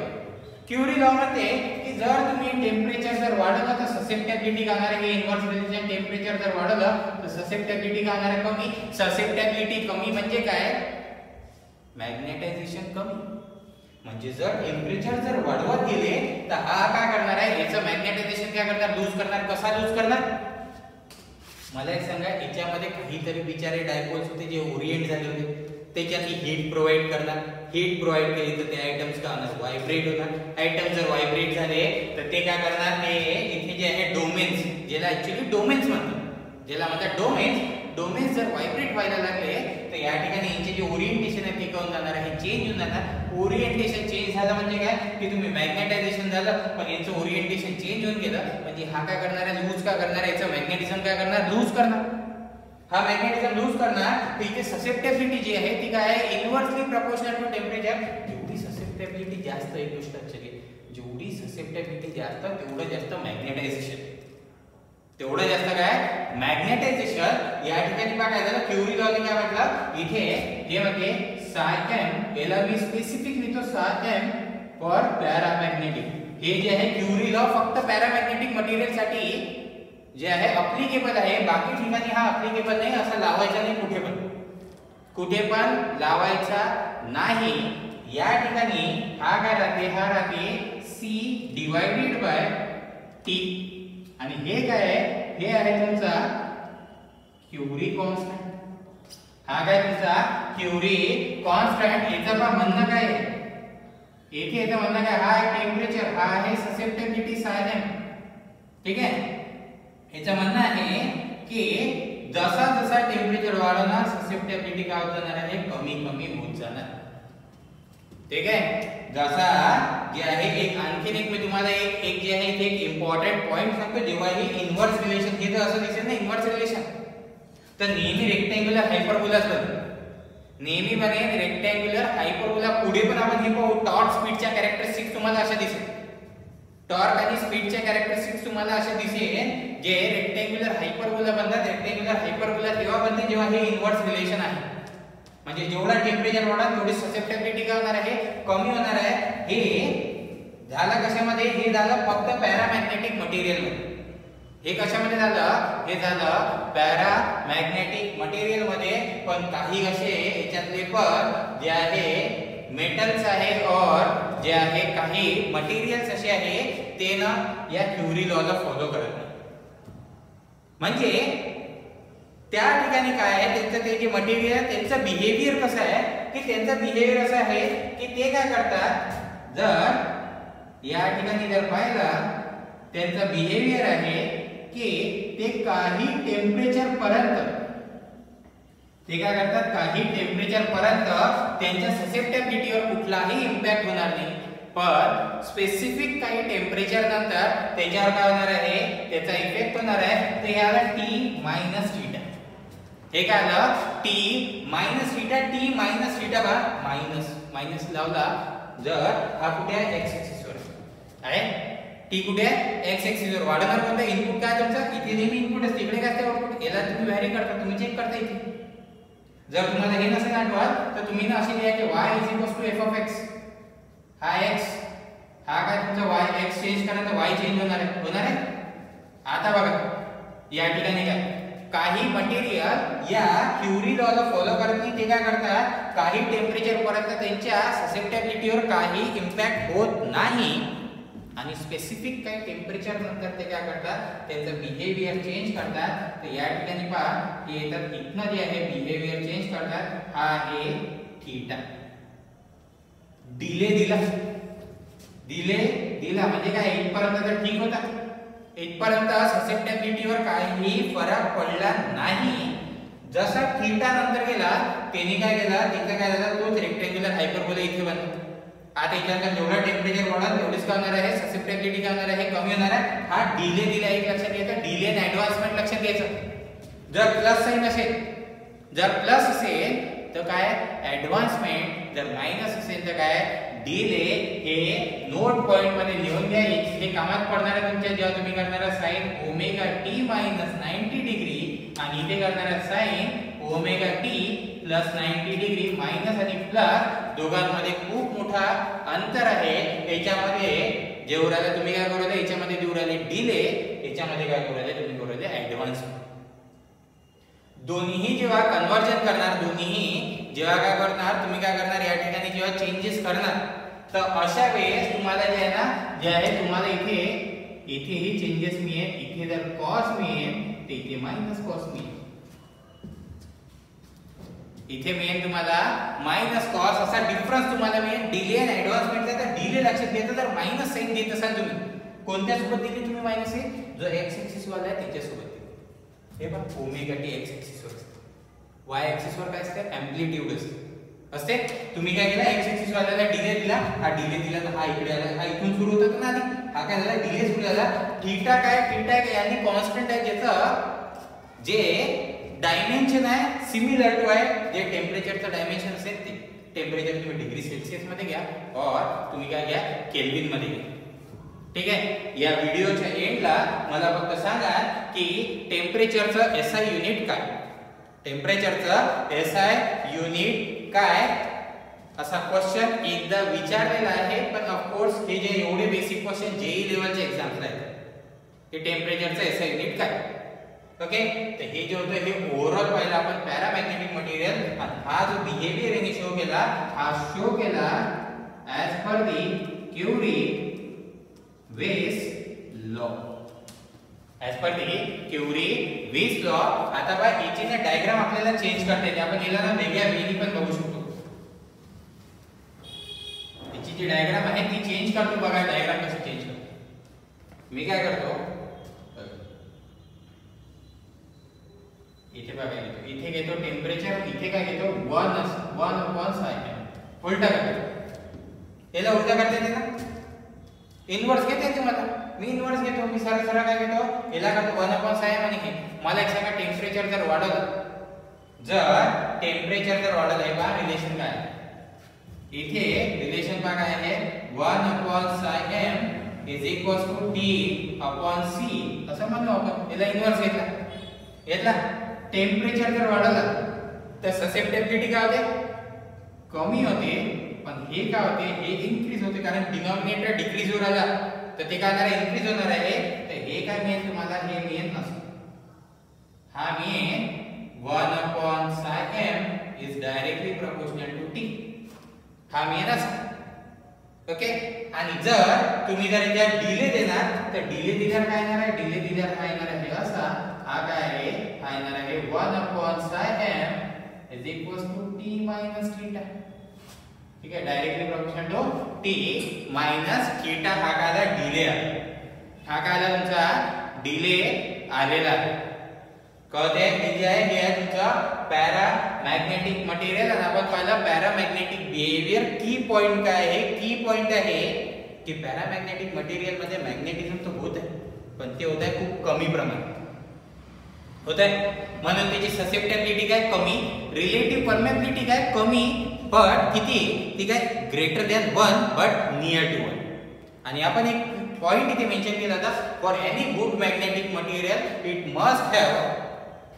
क्युरी लॉ म्हणते की जर तुम्ही टेम्परेचर जर वाढवलं तर ससेप्टेबिलिटी काय होणार आहे, इनव्हर्स रिलेशन. टेम्परेचर जर वाढवलं तर ससेप्टेबिलिटी काय होणार आहे, कमी. ससेप्टेबिलिटी कमी म्हणजे काय, मॅग्नेटायझेशन कमी. म्हणजे जर टेम्परेचर जर वाढवत गेले तर हा काय करणार आहे, याचं मॅग्नेटायझेशन काय करणार, लूज करणार. कसा लूज करणार, मला एक सांगा. याच्यामध्ये काहीतरी बिचारे डायपोल्स होते जे ओरिएंट झाले होते, त्याच्यात हीट प्रोव्हाइड करणार. हीट प्रोव्हाइड केली तर ते आयटम्स काय होणार, व्हायब्रेट होणार. आयटम जर व्हायब्रेट झाले तर ते काय करणार, ते इथे जे आहे डोमेन्स, ज्याला ऍक्च्युअली डोमेन्स म्हणतात, ज्याला म्हणतात डोमेन्स. डोमेन्स जर व्हायब्रेट व्हायला लागले तर या ठिकाणी यांचे जे ओरिएंटेशन आहे ते करून जाणार आहे, चेंज होऊन जाणार. ओरिएंटेशन चेंज झालं म्हणजे काय की तुम्ही मॅग्नेटायझेशन झालं पण यांचं ओरिएंटेशन चेंज होऊन गेलं म्हणजे हा काय करणार आहे, लूज काय करणार आहे, याचं मॅग्नेटिझम काय करणार, लूज करणार. हा मॅग्नेटिझम लूज करणार. तर इथे ससेप्टेबिलिटी जी आहे ती काय आहे, इनव्हर्सली प्रोपोर्शनल टू टेम्परेचर. जेवढी ससेप्टेबिलिटी जास्त, एक गोष्ट लक्षात घे, जेवढी ससेप्टेबिलिटी जास्त तेवढं जास्त मॅग्नेटायझेशन, तेवढं जास्त काय मॅग्नेटायझेशन. या ठिकाणी काय झालं, क्युरी लॉ ने काय म्हटलं, इथे हे म्हणजे psi m, याला मी स्पेसिफिक लिहितो psi m फॉर पॅरामॅग्नेटिक. हे जे आहे क्युरी लॉ फक्त पॅरामॅग्नेटिक मटेरियल साठी जे आहे अप्लिकेबल आहे. बाकी ठिकाणी हा अप्लिकेबल नाही, असं लावायचा नाही, कुठे पण लावायचा नाही. या ठिकाणी हा काय राहते, हा राहते C डिवाइडेड बाय T. आणि हे काय आहे, हे आहे तुमचा क्युरी कॉन्स्टंट. हा काय तुमचा क्युरी कॉन्स्टंट. याचं पण म्हणणं काय आहे, येथे याचं म्हणणं काय, हा आहे टेम्परेचर, हा आहे ससेप्टेबिलिटी psi m. ठीक आहे. याचं म्हणणं आहे की जसा जसा टेम्परेचर वाढणार ससेप्टेबिलिटी काय होत जाणार आहे, कमी कमी होत जाणार. ठीक आहे. जसा जे आहे एक आणखीन एक मी तुम्हाला एक जे आहे एक इम्पॉर्टंट पॉइंट सांगतो. जेव्हा ही इन्व्हर्स रिलेशन हे तर असं दिसेल ना इन्व्हर्स रिलेशन, तर नेहमी रेक्टँग्युलर हायपरबोला असतात. नेहमी बने रेक्टँग्युलर हायपरबोला पुढे पण आपण हे पाहू. टॉर्क स्पीडच्या कॅरेक्टरिस्टिक्स तुम्हाला अशा दिसेल. टॉर्क आणि स्पीडच्या कॅरेक्टरिस्टिक्स तुम्हाला अशा दिसेल जे रेक्टँग्युलर हायपरबोला बनतात. रेक्टँग्युलर हायपरबोला तेव्हा बनते जेव्हा हे इन्व्हर्स रिलेशन आहे. म्हणजे जेवढा टेम्परेचर वाढणार तेवढी ससेप्टेबिलिटी काय होणार आहे, कमी होणार आहे. हे झालं कशामध्ये, हे झालं फक्त पॅरामॅग्नेटिक मटेरियल मध्ये. हे कशामध्ये झालं, हे झालं पॅरामॅग्नेटिक मटेरियल मध्ये. पण काही असे याच्यातले पण जे आहे मेटल्स आहे और जे आहे काही मटेरियल्स असे आहे ते ना या क्युरी लॉ ला फॉलो करत नाही. म्हणजे त्या ठिकाणी काय आहे त्यांचं ते जे मटेरियल त्यांचं बिहेवियर कसं आहे की त्यांचं बिहेवियर असं आहे की ते काय करतात, जर या ठिकाणी जर पाहिलं त्यांचं बिहेवियर आहे की ते काही टेम्परेचर पर्यंत ते काय करतात, काही टेम्परेचर पर्यंत त्यांच्या ससेप्टेबिलिटीवर कुठलाही इम्पॅक्ट होणार नाही. पण स्पेसिफिक काही टेम्परेचर नंतर त्याच्यावर काय होणार आहे, त्याचा इफेक्ट होणार आहे. ते याला T मायनस थीटा. हे काय आलं T minus theta. T minus theta बा मायनस मायनस लावला जर हा कुठे आहे x एक्सिस वर आहे. T कुठे आहे x एक्सिस वर. वाढणार कोणता इनपुट काय तुमचं, इथे नेहमी इनपुट असते, इकडे काय असते आउटपुट. याला तुम्ही व्हॅरी करता, तुम्ही चेक करता इथे. जर तुम्हाला हे नसेल आठवत तर तुम्ही ना असे लिहायचे y f of x. हा x हा काय तुमचा y x चेंज करा तर y चेंज होणार आहे. आता बघा या ठिकाणी काय काही मटेरियल या क्युरी लॉ ला फॉलो करत नाही. ते काय करतात, काही टेम्परेचर पर्यंत त्यांच्या ससेप्टेबिलिटीवर काही इम्पॅक्ट होत नाही आणि स्पेसिफिक काही टेम्परेचर नंतर ते काय करतात, त्यांचं बिहेवियर चेंज करतात. तर या ठिकाणी पहा हे येतात इथनं जे आहे बिहेवियर चेंज करतात. हा आहे थीटा. डिले दिला म्हणजे काय, इथपर्यंत तर ठीक होता, इथपर्यंत ससेप्टेबिलिटीवर काही फरक पडला नाही. जसा थीटा नंतर गेला त्याने काय केला, तिथे काय झालं, तोच रेक्टँग्युलर हायपरबोला इथे बनला. आता याच्यानंतर जेवढा टेम्परेचर वाढेल तेवढीच काय होणार आहे, ससेप्टेबिलिटी काय होणार आहे, कमी होणार आहे. हा डिले दिला एक लक्षात घ्यायचं. डिले अँड ऍडव्हान्समेंट लक्षात घ्यायचं. जर प्लस साइन असेल, जर प्लस असेल तर काय ऍडव्हान्समेंट, जर मायनस असेल तर काय डिले. हे नोट पॉइंट मध्ये लिहून घ्या. हे कामात पडणार आहे तुमच्या जेव्हा तुम्ही करणार sine omega T minus 90 degree आणि इथे करणार sine omega T plus 90 degree. Minus आणि प्लस दोघांमध्ये खूप मोठा अंतर आहे. याच्यामध्ये जे उराले तुम्ही काय करू राहिले, याच्यामध्ये जे उराले डिले, याच्यामध्ये काय करू राहिले तुम्ही करू राहिले ऍडव्हान्समेंट. दोन्हीही जेव्हा कन्वर्जन करणार, दोन्हीही जेव्हा काय करणार तुम्ही काय करणार, या ठिकाणी जेव्हा चेंजेस करणार तर अशा वेळेस तुम्हाला जे आहे ना, जे आहे तुम्हाला इथेही चेंजेस मिळेल. इथे जर कॉस मिळेल तर इथे मायनस कॉस मिळेल. इथे मिळेल तुम्हाला मायनस कॉस असा डिफरन्स तुम्हाला मिळेल. डिले आणि ऍडव्हान्समेंटचा तर डिले लक्षात घ्यायचा. जर मायनस साइन देत असाल तुम्ही कोणत्या सोबत दिली तुम्ही मायनस आहे, जो x एक्सिस वाला आहे त्याच्या सोबत. हे बघ ओमेगा टी x एक्सिस वर असते, y एक्सिस वर काय असते, एम्प्लिट्यूड असते. तुम्ही काय केलं, x एक्सिस वाल्याला डिले दिला, हा डिले दिला तर हा इकडे आला, हा इथून सुरू होता ना आधी, हा काय झाला डिले सुरू झाला. थीटा काय यांनी कॉन्स्टंट आहे ज्याचं जे डायमेन्शन आहे सिमिलर टू आहे जे टेम्परेचरचं डायमेन्शन असेल ते. टेम्परेचर तुम्ही डिग्री सेल्सियस मध्ये घ्या और तुम्ही काय घ्या केल्विन मध्ये घ्या. ठीक आहे. या व्हिडिओच्या एंडला मला फक्त सांगा की टेम्परेचरचं एसआय युनिट काय, टेम्परेचरचं एसआय युनिट काय, असा क्वेश्चन एकदा विचारलेला आहे. पण ऑफ कोर्स हे जे एवढे बेसिक क्वेश्चन जेई लेवलच्या एक्झाम्सला आहेत की टेम्परेचरचं एसआय युनिट काय. ओके. तर हे जे होतं हे ओव्हरऑल पाहिलं आपण पॅरामॅग्नेटिक मटेरियल. आणि हा जो बिहेवियर यांनी शो केला, हा शो केला ऍज पर दी क्युरी वेस लॉ, ऍज पर दी क्युरी वेस लॉ. आता बघा याची ना डायग्राम आपल्याला चेंज करता येते. आपण याला ना वेगळ्या वेनी पण बघू शकतो. याची जी डायग्राम आहे ती चेंज करतो. बघा डायग्राम कशी चेंज करतो. मी काय करतो, बघा घेतो, इथे घेतो टेम्परेचर, इथे काय घेतो 1/psi. उलटा करतो, याला उलटा करता येते ना, इनवर्स घेता येते मला, मी इनवर्स घेतो, मी सरळ सरळ काय घेतो, याला करतो 1/psi आणि हे. मला एक सांगा, टेम्परेचर जर वाढवलं, जर टेम्परेचर जर वाढत आहे बा, रिलेशन काय इथे रिलेशन काय आहे, 1/m is equals to T/c असं म्हणलो आपण. याला इनवर्स घेतला, टेम्परेचर जर वाढलं तर ससेप्टिबिलिटी काय होते, कमी होते, पण हे काय होते, हे इन्क्रीज होते, कारण डिनॉमिनेटर डिक्रीज होत राहिला तर ते काय होणार, इन्क्रीज होणार आहे. तर हे काय मिळेल तुम्हाला, हे मिळेल नसतं, हा मिळेल 1/m is directly proportional to T, हा मिळेल असं. ओके. आणि जर तुम्ही जर याच्यात डिले देणार तर डिले दिल्यावर काय येणार आहे, डिले दिल्यावर काय येणार आहे असा, हा काय आहे, हा येणार आहे 1/m is equals to T minus theta. ठीक आहे, directly proportional to T minus theta. हा काय आला, डिले आहे, हा काय आला तुमचा डिले आलेला आहे. कळते, हे जे आहे हे आहे तुमचा पॅरामॅग्नेटिक मटेरियल. आणि आपण पाहिलं पॅरामॅग्नेटिक बिहेवियर, की पॉइंट काय आहे, की पॉइंट आहे की पॅरामॅग्नेटिक मटेरियल मध्ये मॅग्नेटिझम तर होत आहे, पण ते होत आहे खूप कमी प्रमाणात होत आहे, म्हणून त्याची ससेप्टिबिलिटी काय कमी, रिलेटिव्ह परमेबिलिटी काय कमी, बट किती, ती काय greater than 1 but near to 1. आणि आपण एक पॉइंट इथे मेन्शन केला होता, for any good magnetic material it must have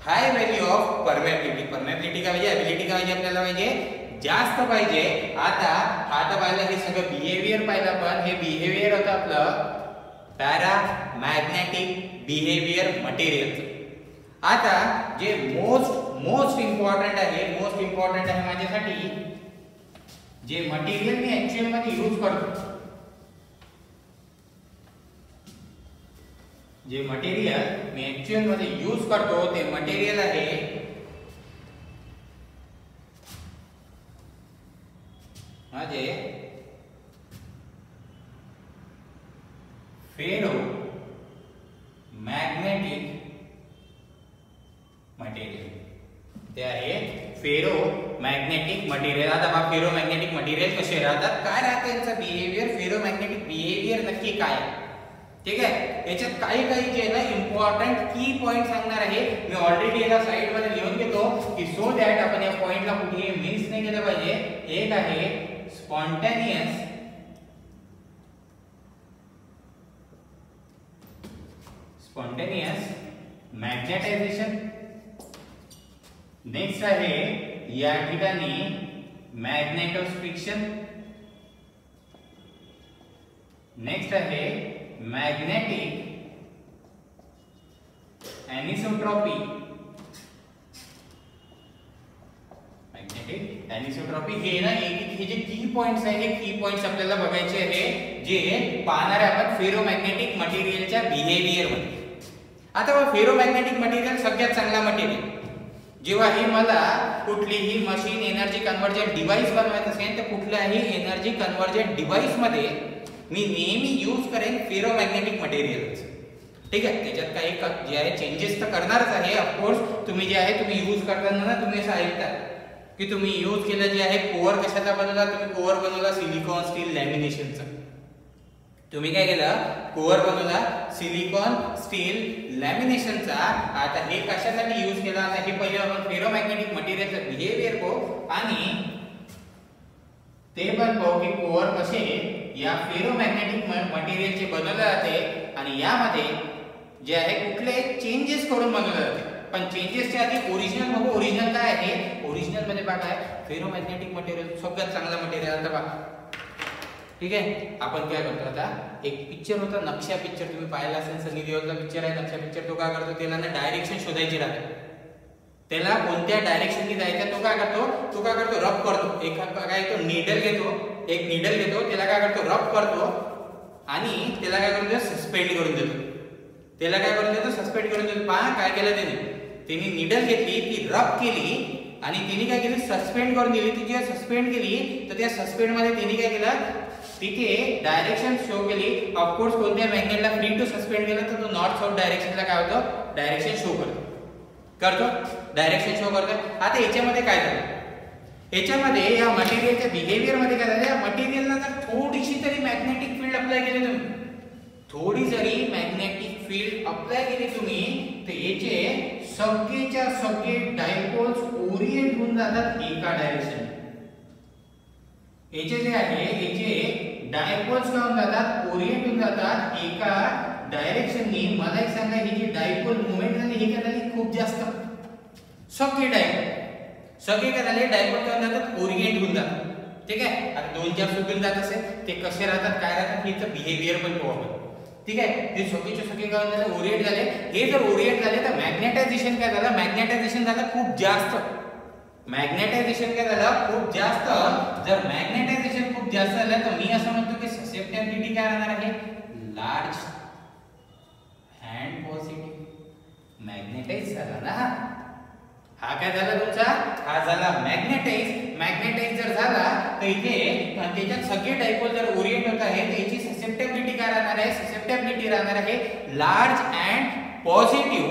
high value of permeability. Permeability काय पाहिजे, एबिलिटी काय पाहिजे आपल्याला, पाहिजे जास्त पाहिजे. आता पाहिलं हे सगळं बिहेवियर पाहिलं, पण हे बिहेवियर होतं आपलं पॅरामॅग्नेटिक बिहेवियर मटेरियलचं. आता जे मोस्ट इम्पॉर्टंट आहे माझ्यासाठी, जे मटेरियल मी ऍक्च्युअल मध्ये यूज करतो, जे मटेरियल मी ऍक्च्युअल मध्ये यूज करतो ते मटेरियल आहे माझे फेरो मॅग्नेटिक मटेरियल. ते आहे फेरो मॅग्नेटिक मटेरियल. आता बघा फेरो मॅग्नेटिक मटेरियल कसे राहतात, काय राहतं यांचं बिहेवियर, फेरो मॅग्नेटिक बिहेवियर नक्की काय. ठीक आहे, याच्यात काही जे आहे ना इम्पॉर्टंट की पॉइंट सांगणार आहे. मी ऑलरेडी याला साइड मध्ये लिहून घेतो की सो दॅट आपण या पॉइंटला कुठेही मिस नाही केलं पाहिजे. एक आहे स्पॉन्टेनियस मॅग्नेटायझेशन. नेक्स्ट आहे या ठिकाणी मॅग्नेटोस्ट्रिक्शन. नेक्स्ट आहे मॅग्नेटिक एनिसोट्रॉपी. मॅग्नेटिक एनिसोट्रॉपी हे ना हे जे की पॉइंट्स आहे, हे की पॉइंट्स आपल्याला बघायचे आहे, जे पाहणार आहे आपण फेरोमॅग्नेटिक मटेरियलच्या बिहेवियर मध्ये. आता फेरोमॅग्नेटिक मटेरियल सगळ्यात चांगला मटेरियल. जेव्हा हे मला कुठलीही मशीन एनर्जी कन्व्हर्जन डिव्हाइस बनवायचं असेल तर कुठल्याही एनर्जी कन्व्हर्जन डिव्हाइस मध्ये मी नेहमी यूज करेन फेरोमॅग्नेटिक मटेरियल्स. ठीक आहे, त्याच्यात काही जे आहे चेंजेस तर करणारच आहे. ऑफकोर्स तुम्ही जे आहे तुम्ही यूज करताना ना तुम्ही असं ऐकता की तुम्ही यूज केलं जे आहे कोअर कशाचा बनवला, तुम्ही कोअर बनवला सिलिकॉन स्टील लॅमिनेशनचा. तुम्ही काय केलं, कोअर बनवला सिलिकॉन स्टील लॅमिनेशनचा. आता हे कशासाठी यूज केला, आता हे पहिले आपण फेरोमॅग्नेटिक मटेरियलचं बिहेवियर पाहू आणि ते पण पाहू की कोअर कसे या फेरोमॅग्नेटिक मटेरियलचे बनवले जाते आणि यामध्ये जे आहे कुठले चेंजेस करून बनवले जाते. पण चेंजेसच्या आधी ओरिजिनल बघू. ओरिजिनल काय आहे, ओरिजिनल मध्ये बघा काय फेरोमॅग्नेटिक मटेरियल सगळ्यात चांगला मटेरियल. आता बघा ठीक आहे, आपण काय करतो, आता एक पिक्चर होता नक्षा पिक्चर, तुम्ही पाहिला असेल, सनी देओलचा पिक्चर आहे नक्षा पिक्चर. तो काय करतो, त्याला ना डायरेक्शन शोधायची राहते, त्याला कोणत्या डायरेक्शननी जायचं तो काय करतो रब करतो. एक काय तो नीडल घेतो, एक नीडल घेतो, त्याला काय करतो रब करतो आणि त्याला काय करून देतो सस्पेंड करून देतो. त्याला काय करून देतो सस्पेंड करून देतो. पहा काय केलं त्याने नीडल घेतली, ती रब केली आणि तिने काय केली सस्पेंड करून दिली. ती जेव्हा सस्पेंड केली तर त्या सस्पेंड मध्ये तिने काय केलं, तिथे डायरेक्शन शो केली. ऑफकोर्स कोणत्या मॅग्नेटला फ्री टू सस्पेंड केलं तर तो नॉर्थ साऊथ डायरेक्शनला काय होतं डायरेक्शन शो करतो. करतो, डायरेक्शन शो करतो. आता याच्यामध्ये काय झालं, याच्यामध्ये या मटेरियलच्या बिहेवियर मध्ये काय झालं, या मटेरियलला जर थोडीशी तरी मॅग्नेटिक फील्ड अप्लाय केली तुम्ही, थोडी जरी मॅग्नेटिक फील्ड अप्लाय केली तुम्ही, तर याचे सगळेच्या सगळे डायपोल्स ओरिएंट होऊन जातात एका डायरेक्शन. याचे जे आहे याचे डायपोल्स काय होऊन जातात, ओरिएंट होऊन जातात एका डायरेक्शननी. मला एक सांगा, ही जी डायपोल मुवमेंट झाली ही काय झाली, खूप जास्त. सगळे काय झाले, डायपोल काय होऊन जातात, ओरिएंट होऊन जातात. ठीक आहे. आता 2-4 सुटून जात असेल, ते कसे राहतात काय राहतात हेच बिहेवियर पण पाहू आपण. ठीक आहे. ते सगळेचे सगळे काय होऊन झाले, ओरिएंट झाले. हे जर ओरिएंट झाले तर मॅग्नेटायझेशन काय झालं, मॅग्नेटायझेशन झालं खूप जास्त. मॅग्नेटायझेशन काय झालं, खूप जास्त. जर मॅग्नेटायझेशन खूप जास्त झालं तर मी असं म्हणतो की ससेप्टिबिलिटी काय राहणार आहे, लार्ज अँड पॉझिटिव्ह. मॅग्नेटाइज झाला ना हा काय झाला तुमचा, हा झाला मॅग्नेटाइज. मॅग्नेटाइज जर झाला तर इथे त्याच्यात सगळे डायपोल जर ओरिएंट होत आहे, त्याची ससेप्टिबिलिटी काय राहणार आहे, ससेप्टिबिलिटी राहणार आहे लार्ज अँड पॉझिटिव्ह.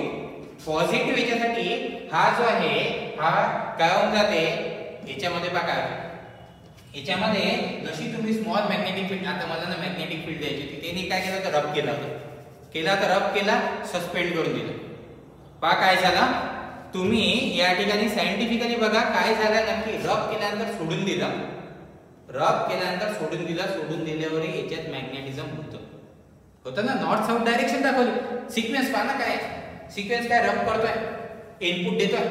पॉझिटिव्ह याच्यासाठी हा जो आहे हा काय होऊन जाते, याच्यामध्ये बघा, याच्यामध्ये जशी तुम्ही स्मॉल मॅग्नेटिक फील्ड, आता मला ना मॅग्नेटिक फील्ड द्यायची होती, त्याने काय केलं तर रब रब केला, सस्पेंड करून दिलं. पहा काय झाला, तुम्ही या ठिकाणी सायंटिफिकली बघा काय झालं नक्की. रब केल्यानंतर सोडून दिलं, सोडून दिल्यावर याच्यात मॅग्नेटिझम होतं ना, नॉर्थ साऊथ डायरेक्शन दाखवली. सिक्वेन्स पहा ना काय, सिक्वेन्स काय रब करतोय, इनपुट देतोय.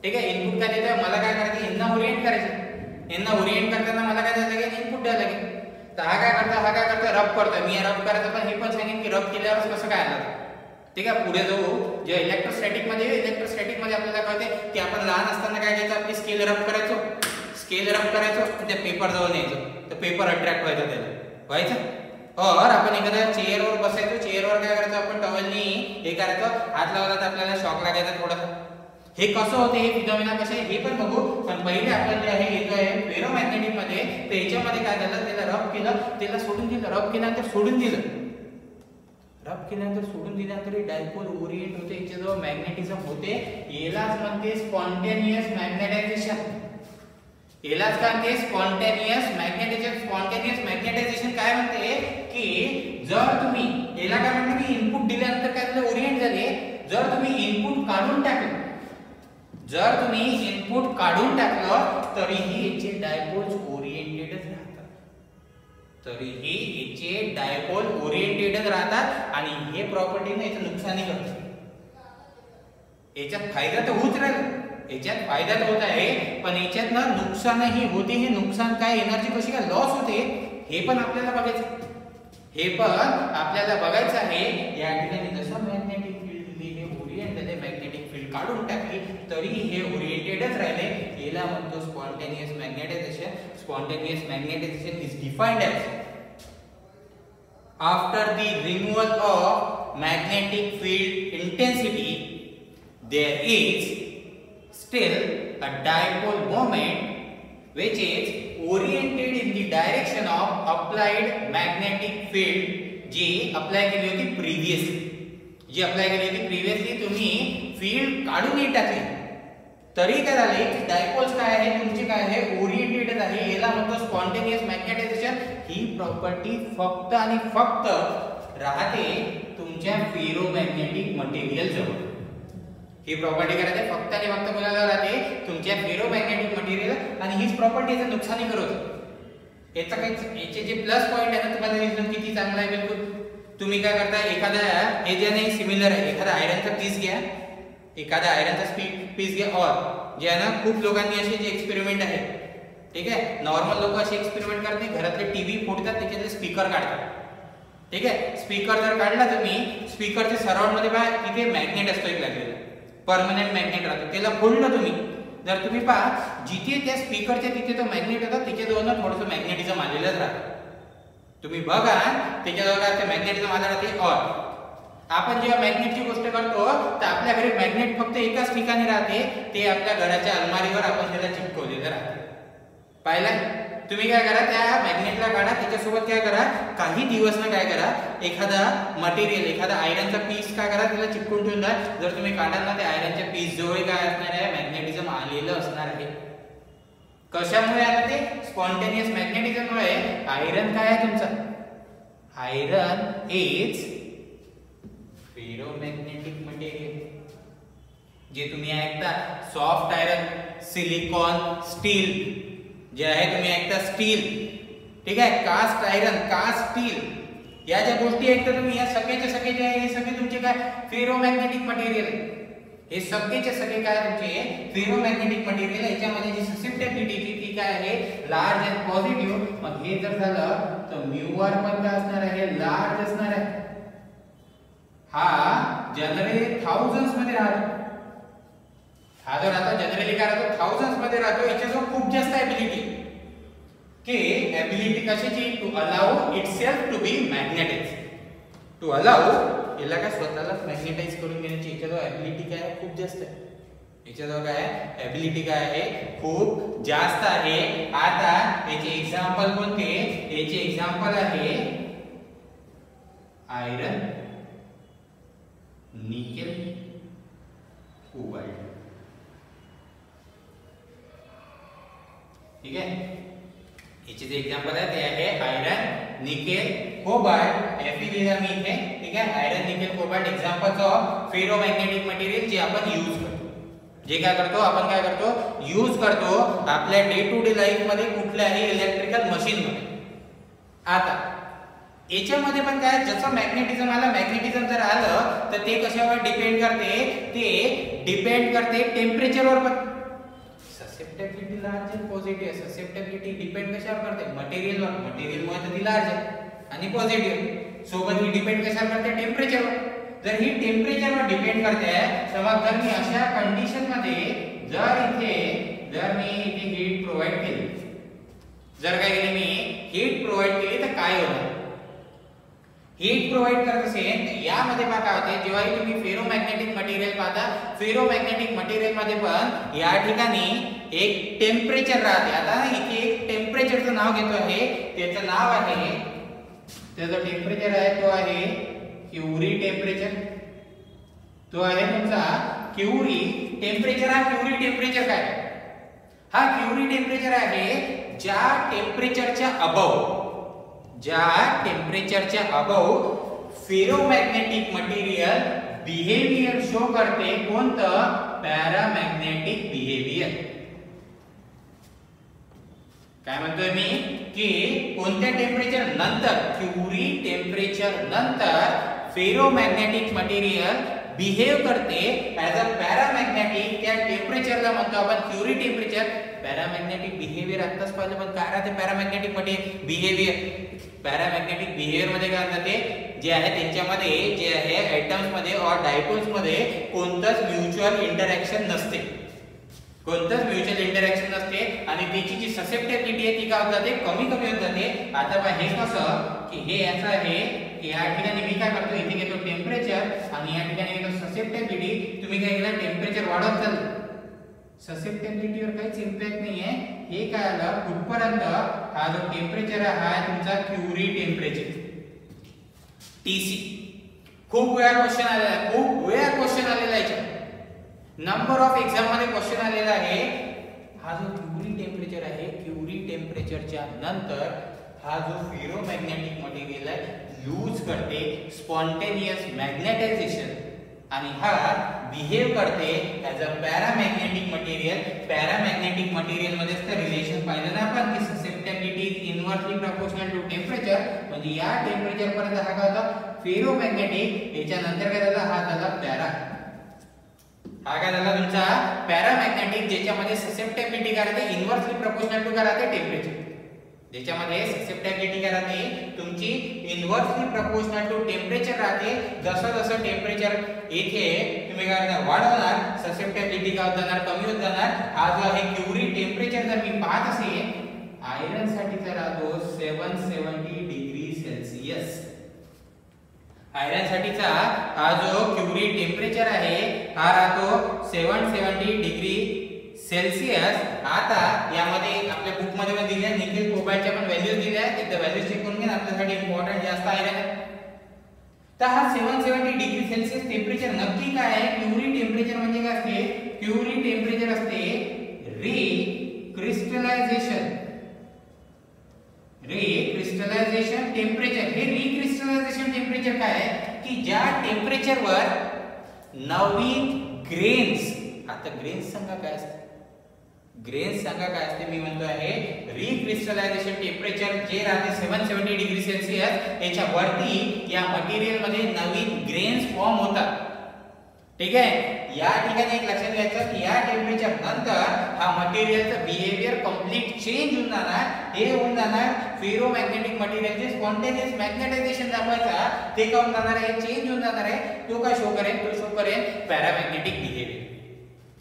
ठीक आहे. इनपुट काय देतोय, मला काय करायचं, यांना ओरिएंट करायचं. यांना ओरिएंट करताना मला काय द्यायला लागेल, इनपुट द्यायला लागेल. तर हा काय करतोय, रब करतोय. मी रब करायचं, पण हे पण सांगेन की रब केल्यावर कसं काय आलं. ठीक आहे. पुढे जाऊ, जे इलेक्ट्रोस्टॅटिक मध्ये आपल्याला कळते की आपण लहान असताना काय करायचं, आपली स्केल रब करायचो, त्या पेपर जवळ न्यायचो, तर पेपर अट्रॅक्ट व्हायचं. और आपण एखाद्या चेअरवर बसायचो, चेअरवर काय करायचं, आपण टॉवेलनी हे करायचं, हात लावला तर आपल्याला शॉक लागायचा थोडासा. हे कसं होते, हे फिनॉमिना कसे हे पण बघू. पण पहिले आपण जे आहे येतो आहे फेरोमॅग्नेटिक मध्ये, तर याच्यामध्ये काय झालं, त्याला रब केलं, त्याला सोडून दिलं. रब केल्यानंतर सोडून दिल्यानंतर डायपोल ओरिएंट होते, याच्याजवळ मॅग्नेटिझम होते. यालाच म्हणते स्पॉन्टेनियस मॅग्नेटायझेशन. यालाच काय म्हणते, स्पॉन्टेनियस मॅग्नेटायझेशन काय म्हणते की जर तुम्ही याला काय म्हणते की इनपुट दिल्यानंतर काय झालं, ओरिएंट झाले. जर तुम्ही इनपुट काढून टाकलं, तरीही याचे डायपोल्स ओरिएंटेडच राहतात. आणि हे प्रॉपर्टीने याचं नुकसानही करतात. याच्यात फायदा तर होत आहे, पण याच्यात ना नुकसानही होते. हे नुकसान काय, एनर्जी कशी काय लॉस होते, हे पण आपल्याला बघायचं आहे. या ठिकाणी जसं मॅग्नेटिक फील्ड दिली, हे ओरिएंट झाले, मॅग्नेटिक फील्ड काढून टाकली, तरी हे ओरिएंटेडच राहिले. याला म्हणतो spontaneous magnetisation. Spontaneous magnetisation is defined as after the removal of magnetic field intensity, there is still a dipole moment which is oriented in the direction of applied magnetic field, जी apply केली होती previously. तुम्ही field काढून नाही टाकली तरी काय झाले, डायपोल्स काय आहे तुमचे, काय आहे, ओरिएंटेड आहे. याला म्हणतो स्पॉन्टेनियस मॅग्नेटायझेशन. ही प्रॉपर्टी फक्त आणि फक्त राहते तुमच्या फेरोमॅग्नेटिक मटेरियल जवळ. ही प्रॉपर्टी काय राहते, फक्त आणि फक्त कोणाला राहते, तुमच्या फेरोमॅग्नेटिक मटेरियल. आणि हीच प्रॉपर्टी याचं नुकसानही करत. याचे जे प्लस पॉइंट आहे ना, तुम्हाला दिसलं किती चांगला आहे. बिलकुल तुम्ही काय करता, एखाद्या हे ज्याने सिमिलर आहे, एखादा आयरनचा पीस घ्या, और जे आहे ना, खूप लोकांनी असे जे एक्सपेरिमेंट आहे, ठीक आहे, नॉर्मल लोक असे एक्सपेरिमेंट करत नाही. घरातले टीव्ही फोडतात, त्याच्यातले स्पीकर काढतात. ठीक आहे. स्पीकर जर काढला तुम्ही, स्पीकरच्या सराउंड मध्ये पहा, तिथे मॅग्नेट असतो एक लागलेला, परमनंट मॅग्नेट राहतो. त्याला फोडलं तुम्ही, जर तुम्ही पहा जिथे त्या स्पीकरच्या तिथे तो मॅग्नेट होता, त्याच्याजवळ थोडंसं मॅग्नेटिझम आलेलंच राहतं. तुम्ही बघा त्याच्याजवळ काय मॅग्नेटिझम आलं राहते. और आपण जेव्हा मॅग्नेटची गोष्ट करतो, तर आपल्या घरी मॅग्नेट फक्त एकाच ठिकाणी राहते, ते आपल्या घराच्या अलमारीवर आपण त्याला चिपकवलेलं राहते. पाहिलं, तुम्ही काय करा, त्या मॅग्नेटला काढा, त्याच्यासोबत काय करा, काही दिवस ना काय करा, एखादा मटेरियल, एखादा आयरनचा पीस काय करा, त्याला चिपकून ठेवून द्या. जर तुम्ही काढाल ना, त्या आयरनच्या पीस जवळ काय असणार आहे, मॅग्नेटिझम आलेलं असणार आहे. कशामुळे आलं ते? स्पॉन्टेनियस मॅग्नेटिझममुळे. आयरन काय आहे तुमचा? Iron is ferromagnetic material. जे तुम्ही ऐकता सॉफ्ट आयरन, सिलिकॉन, स्टील, जे आहे तुम्ही ऐकता स्टील, ठीक आहे, कास्ट आयरन, कास्ट स्टील, या ज्या गोष्टी ऐकता तुम्ही, या सगळेचे सगळे जे आहे हे सगळे तुमचे काय फेरोमॅग्नेटिक मटेरियल. हे सगळेचे सगळे काय तुमचे फेरोमॅग्नेटिक मटेरियल. याच्यामध्ये जी ससेप्टिबिलिटी ती काय आहे, लार्ज अँड पॉझिटिव्ह. मग हे जर झालं तर म्यू आर पण काय असणार आहे, लार्ज असणार आहे. हा जनरली थाउजंड्स मध्ये राहतो. हा जर आता जनरली काय राहतो, थाउजंड्स मध्ये राहतो. याच्याजवळ खूप जास्त एबिलिटी, की एबिलिटी कशाची, to allow itself to be magnetise, to allow, याला काय स्वतःलाच मॅग्नेटाइज करून घेण्याची याच्याजवळ एबिलिटी काय आहे, खूप जास्त आहे. याच्याजवळ काय आहे, एबिलिटी काय आहे, खूप जास्त आहे. आता याचे एक्झाम्पल कोणते? याचे एक्झाम्पल आहे आयरन, निकेल, कोबाल्ट. ठीक आहे, याचे जे एक्झाम्पल आहे ते आहे आयरन, निकेल, कोबाल्ट. Fe लिहिला मी इथे. ठीक आहे, iron, nickel, cobalt examples of ferromagnetic material जे आपण यूज करतो. जे काय करतो आपण, काय करतो, यूज करतो आपल्या डे टू डे लाईफ मध्ये, कुठल्याही इलेक्ट्रिकल मशीन मध्ये. आता याच्यामध्ये पण काय, जसं मॅग्नेटिझम आलं, मॅग्नेटिझम जर आलं तर ते कशावर डिपेंड करते, ते डिपेंड करते टेम्परेचरवर. पण ससेप्टिबिलिटी लार्ज आणि पॉझिटिव्ह. ससेप्टिबिलिटी डिपेंड कशावर करते, मटेरियलवर. मटेरियलमुळे तर ती लार्ज आहे. आणि पॉझिटिव्ह सोबत ही डिपेंड कशावर करते, टेम्परेचरवर. जर ही टेम्परेचरवर डिपेंड करते, तर मग जर मी अशा कंडिशन मध्ये जर मी इथे हीट प्रोव्हाइड केली, जर काय केली मी हीट प्रोव्हाइड केली, तर काय होणार, हीट प्रोव्हाइड करत असेल तर यामध्ये काय होते, जेव्हाही तुम्ही फेरोमॅग्नेटिक मटेरियल पाहता, फेरोमॅग्नेटिक मटेरियल मध्ये पण या ठिकाणी एक टेम्परेचर राहते. आता इथे एक टेम्परेचरचं नाव घेतो आहे, त्याचं नाव आहे, त्याचं टेम्परेचर आहे तो आहे क्युरी टेम्परेचर. तो आहे तुमचा क्युरी टेम्परेचर. हा क्युरी टेम्परेचर काय, हा क्युरी टेम्परेचर आहे ज्या टेम्परेचरच्या above ferromagnetic material behaviour show करते. कोणतं, पॅरामॅग्नेटिक बिहेवियर. काय म्हणतोय मी, की कोणत्या टेम्परेचर नंतर, क्युरी टेम्परेचर नंतर फेरोमॅग्नेटिक मटेरियल बिहेव करते ऍज अ पॅरामॅग्नेटिक. त्या टेम्परेचरला म्हणतो आपण क्युरी टेम्परेचर. पॅरामॅग्नेटिक बिहेवियर आत्ताच पाहिलं, पण काय राहते paramagnetic material behaviour. Paramagnetic behaviour मध्ये काय असतं, ते जे आहे त्यांच्यामध्ये जे आहे ऍटम्स मध्ये और डायपोल्स मध्ये कोणतंच म्युच्युअल इंटरॅक्शन नसते, कोणतंच म्युच्युअल इंटरॅक्शन नसते. आणि त्याची जी ससेप्टिबिलिटी आहे ती काय होत जाते, कमी होत जाते. आता बघा हे कसं, की हे असं आहे की या ठिकाणी मी काय करतो, इथे घेतो टेम्परेचर आणि या ठिकाणी घेतो ससेप्टिबिलिटी. तुम्ही काय केलं, टेम्परेचर वाढवत चाललं, ससेप्टिबिलिटीवर काहीच इम्पॅक्ट नाहीये. हे काय आलं कुठपर्यंत, हा जो टेम्परेचर आहे हा तुमचा क्युरी टेम्परेचर, टीसी. खूप वेळा क्वेश्चन आलेला आहे, खूप वेळा क्वेश्चन आलेला आहे, नंबर ऑफ एक्झाम मध्ये क्वेश्चन आलेला आहे. हा जो क्युरी टेम्परेचर आहे, क्युरी टेम्परेचरच्या नंतर हा जो फेरोमॅग्नेटिक मटेरियल आहे यूज करते स्पॉन्टेनियस मॅग्नेटायझेशन, आणि हा बिहेव करते as a paramagnetic material. Paramagnetic material मध्ये रिलेशन पाहिलं ना आपण, की susceptibility inversely proportional to temperature. म्हणजे या टेम्परेचर पर्यंत हा काय होता, फेरोमॅग्नेटिक. याच्या नंतर काय झाला, हा झाला पॅरा. हा काय झाला तुमचा पॅरामॅग्नेटिक, ज्याच्यामध्ये ससेप्टिबिलिटी काय राहते, इनव्हर्सली प्रपोर्शनल टू काय राहते, टेम्परेचर. ज्याच्यामध्ये ससेप्टिबिलिटी काय राहते तुमची, इनव्हर्सली प्रपोर्शनल टू टेम्परेचर राहते. जसं जसं टेम्परेचर येथे तुम्ही काय करणार, वाढवणार, ससेप्टिबिलिटी काय होत जाणार, कमी होत जाणार. हा जो आहे क्युरी टेम्परेचर जर मी पाहत असेल, आयरन साठीचा राहतो 770 डिग्री सेल्सिअस. आयरन साठीचा हा जो क्युरी टेम्परेचर आहे हा राहतो 770 डिग्री सेल्सिअस. आता यामध्ये आपल्या बुक मध्ये मध्ये दिल्या, निकेल कोबाल्टच्या पण व्हॅल्यूज दिल्या आहेत. एकदा व्हॅल्यूज चेक करून घ्या, आपल्यासाठी इम्पॉर्टंट जास्त आयरन आहे. तर हा 770 डिग्री सेल्सिअस टेम्परेचर नक्की काय आहे? क्युरी टेम्परेचर म्हणजे काय असते? क्युरी टेम्परेचर असते रिक्रिस्टलायझेशन टेम्परेचर. हे रिक्रिस्टलायझेशन टेम्परेचर काय आहे की ज्या टेम्परेचरवर नवीन ग्रेन्स, आता ग्रेन्स सांगा काय असते? ग्रेन्स सांगा काय असते? मी म्हणतो आहे रिक्रिस्टलायझेशन टेम्परेचर जे राहते 770 डिग्री सेल्सिअस, याच्या वरती या मटेरियल मध्ये नवीन ग्रेन्स फॉर्म होतात. ठीक आहे. या ठिकाणी एक लक्षात घ्यायचं की या टेम्परेचर नंतर हा मटेरियलचा बिहेवियर कंप्लीट चेंज होऊन जाणार. हे होऊन जाणार फेरोमॅग्नेटिक मटेरियलचे स्पॉन्टेनियस मॅग्नेटायझेशन दाखवायचा, ते का होऊन जाणार आहे? चेंज होऊन जाणार आहे. तो काय शो करेल? तो शो करेल पॅरामॅग्नेटिक बिहेवियर.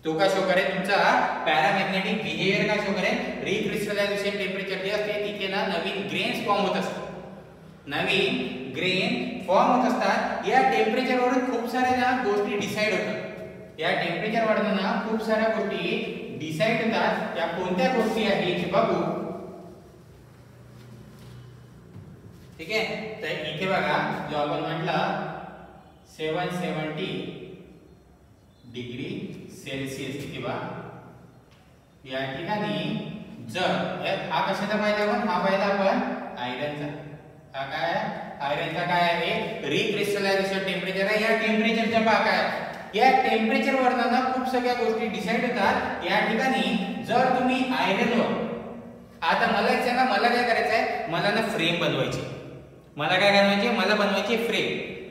तो काय शो करेल? तुमचा पॅरामॅग्नेटिक बिहेवियर काय शो करेल? रिक्रिस्टलायझेशन टेम्परेचर जे असते तिथे ना नवीन ग्रेन्स फॉर्म होत असतात. नवीन ग्रेन फॉर्म होत असतात. या टेम्परेचर वरून खूप साऱ्या गोष्टी डिसाइड होतात. या टेम्परेचर वाढताना खूप साऱ्या गोष्टी डिसाइड होतात. त्या कोणत्या गोष्टी आहेत ते बघू. ठीक आहे. तर इथे बघा, जो आपण म्हटलं 770 डिग्री सेल्सिअस किंवा या ठिकाणी जर हा कशाचा पाहिजे आपण? हा पाहिजे आपण आयरनचा. हा काय? आयरनचा काय आहे? रिक्रिस्टलायझेशन टेम्परेचर आहे. या टेम्परेचरच्या पहा काय? या टेम्परेचर वरना खूप सगळ्या गोष्टी डिसाइड होतात. या ठिकाणी जर तुम्ही आयरनवर, आता मला एक सांगा, मला काय करायचं आहे? मला ना फ्रेम बनवायची. मला काय बनवायची? मला बनवायची फ्रेम.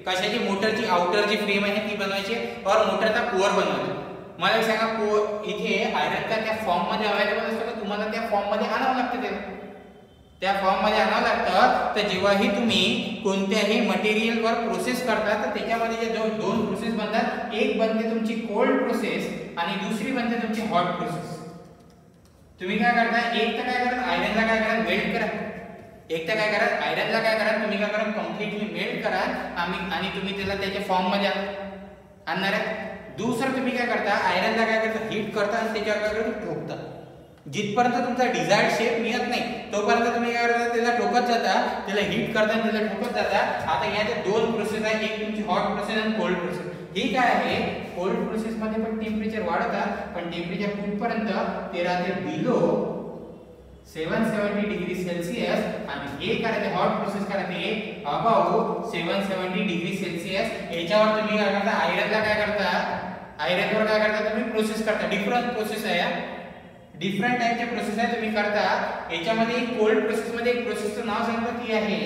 कशाची? मोटरची आउटर जी फ्रेम आहे ती बनवायची और मोटरचा कोअर बनवायचा. मला एक सांगा, कोअर इथे आयरन का त्या फॉर्म मध्ये अवेलेबल असतो का? तुम्हाला त्या फॉर्म मध्ये आणावं लागतं. त्या फॉर्म मध्ये आणावं लागतं. तर जेव्हाही तुम्ही कोणत्याही मटेरियलवर प्रोसेस करता तर त्याच्यामध्ये जे दोन प्रोसेस बनतात, एक बनते तुमची कोल्ड प्रोसेस आणि दुसरी बनते तुमची हॉट प्रोसेस. तुम्ही काय करता? एक तर काय करा, आयरनला काय करा? मेल्ट करा. एक तर काय करा? आयरनला काय करा? तुम्ही काय करा? कम्प्लीटली मेल्ट करा आणि तुम्ही त्याला त्याच्या फॉर्म मध्ये आणणार आहे. दुसरं तुम्ही काय करता? आयरनला काय करता? हीट करता आणि त्याच्यावर काय करता? ठोकता. जिथपर्यंत तुमचा डिझायर्ड शेप मिळत नाही तोपर्यंत तुम्ही काय करता? त्याला ठोकत जाता, त्याला हीट करता आणि त्याला ठोकत जाता. आता याच्या दोन प्रोसेस आहेत, एक तुमची हॉट प्रोसेस आणि कोल्ड प्रोसेस. ही काय आहे? कोल्ड प्रोसेस मध्ये पण टेम्परेचर वाढतात, पण टेम्परेचर कुठपर्यंत? ते राहते बिलो 770 डिग्री सेल्सिअस. आणि हे काय? हॉट प्रोसेस करते अबाउट 770 डिग्री सेल्सिअस. याच्यावर तुम्ही काय करता? आयरनला काय करता? आयरनवर काय करता? तुम्ही प्रोसेस करता. डिफरंट प्रोसेस आहे, डिफरंट टाइपचे प्रोसेस आहे तुम्ही करता. याच्यामध्ये कोल्ड प्रोसेस मध्ये एक प्रोसेसचं नाव सांगतो की आहे,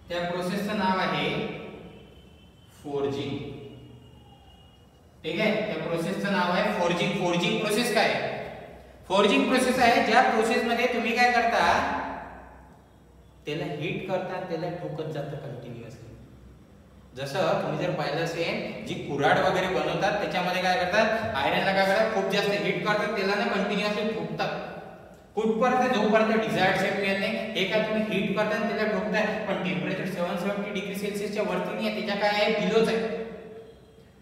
त्या प्रोसेसचं नाव आहे फोर्जिंग. ठीक आहे. त्या प्रोसेसचं नाव आहे फोर्जिंग. फोर्जिंग प्रोसेस काय? फोर्जिंग प्रोसेस आहे ज्या प्रोसेस मध्ये तुम्ही काय करता? त्याला हीट करता, त्याला ठोकत जातं कंटिन्युअसली. जसं तुम्ही जर पाहिलं असेल, जी कुऱ्हाड वगैरे बनवतात त्याच्यामध्ये काय करतात? आयरनला काय करतात? खूप जास्त हीट करतात, त्याला ना कंटिन्युअसली ठोकतात. कुठपर्यंत? जोपर्यंत डिझायर्ड शेप मिळत नाही. हे काय? तुम्ही हीट करता आणि त्याला ठोकताय, पण टेम्परेचर 770 डिग्री सेल्सिअसच्या वरती नाही आहे, त्याच्या काय आहे? बिलोच आहे.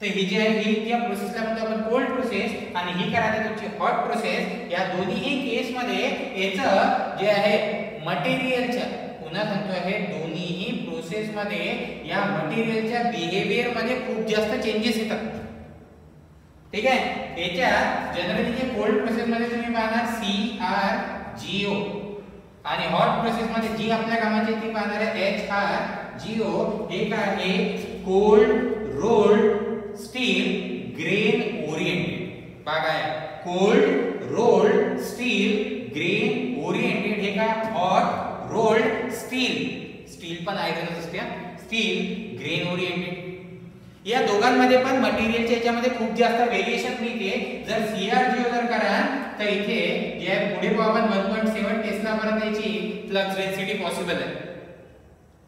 तर ही जी आहे ही या प्रोसेसला म्हणतो आपण कोल्ड प्रोसेस, आणि ही काय आहे तुमची हॉट प्रोसेस. या दोन्ही केस मध्ये याचं जे आहे मटेरियलच्या, पुन्हा सांगतो आहे, दोन्हीही प्रोसेस मध्ये या मटेरियलच्या बिहेवियर मध्ये खूप जास्त चेंजेस येतात. ठीक आहे. याच्या जनरली जे कोल्ड प्रोसेस मध्ये तुम्ही पाहणार CrGO आणि हॉट प्रोसेस मध्ये जी आपल्या कामाची ती पाहणार आहे HrGO. हे काय आहे? Cold rolled steel grain oriented. बघा, cold rolled steel grain oriented. हे काय? Hot rolled steel. स्टील पण आयरनच असते. Steel grain oriented. या दोघांमध्ये पण मटेरियलच्या याच्यामध्ये खूप जास्त व्हेरिएशन मिळते. जर CrGO जर करा तर इथे जे पुढे आपण 1.7 टेस्ला पर्यंत याची फ्लक्स डेन्सिटी पॉसिबल आहे.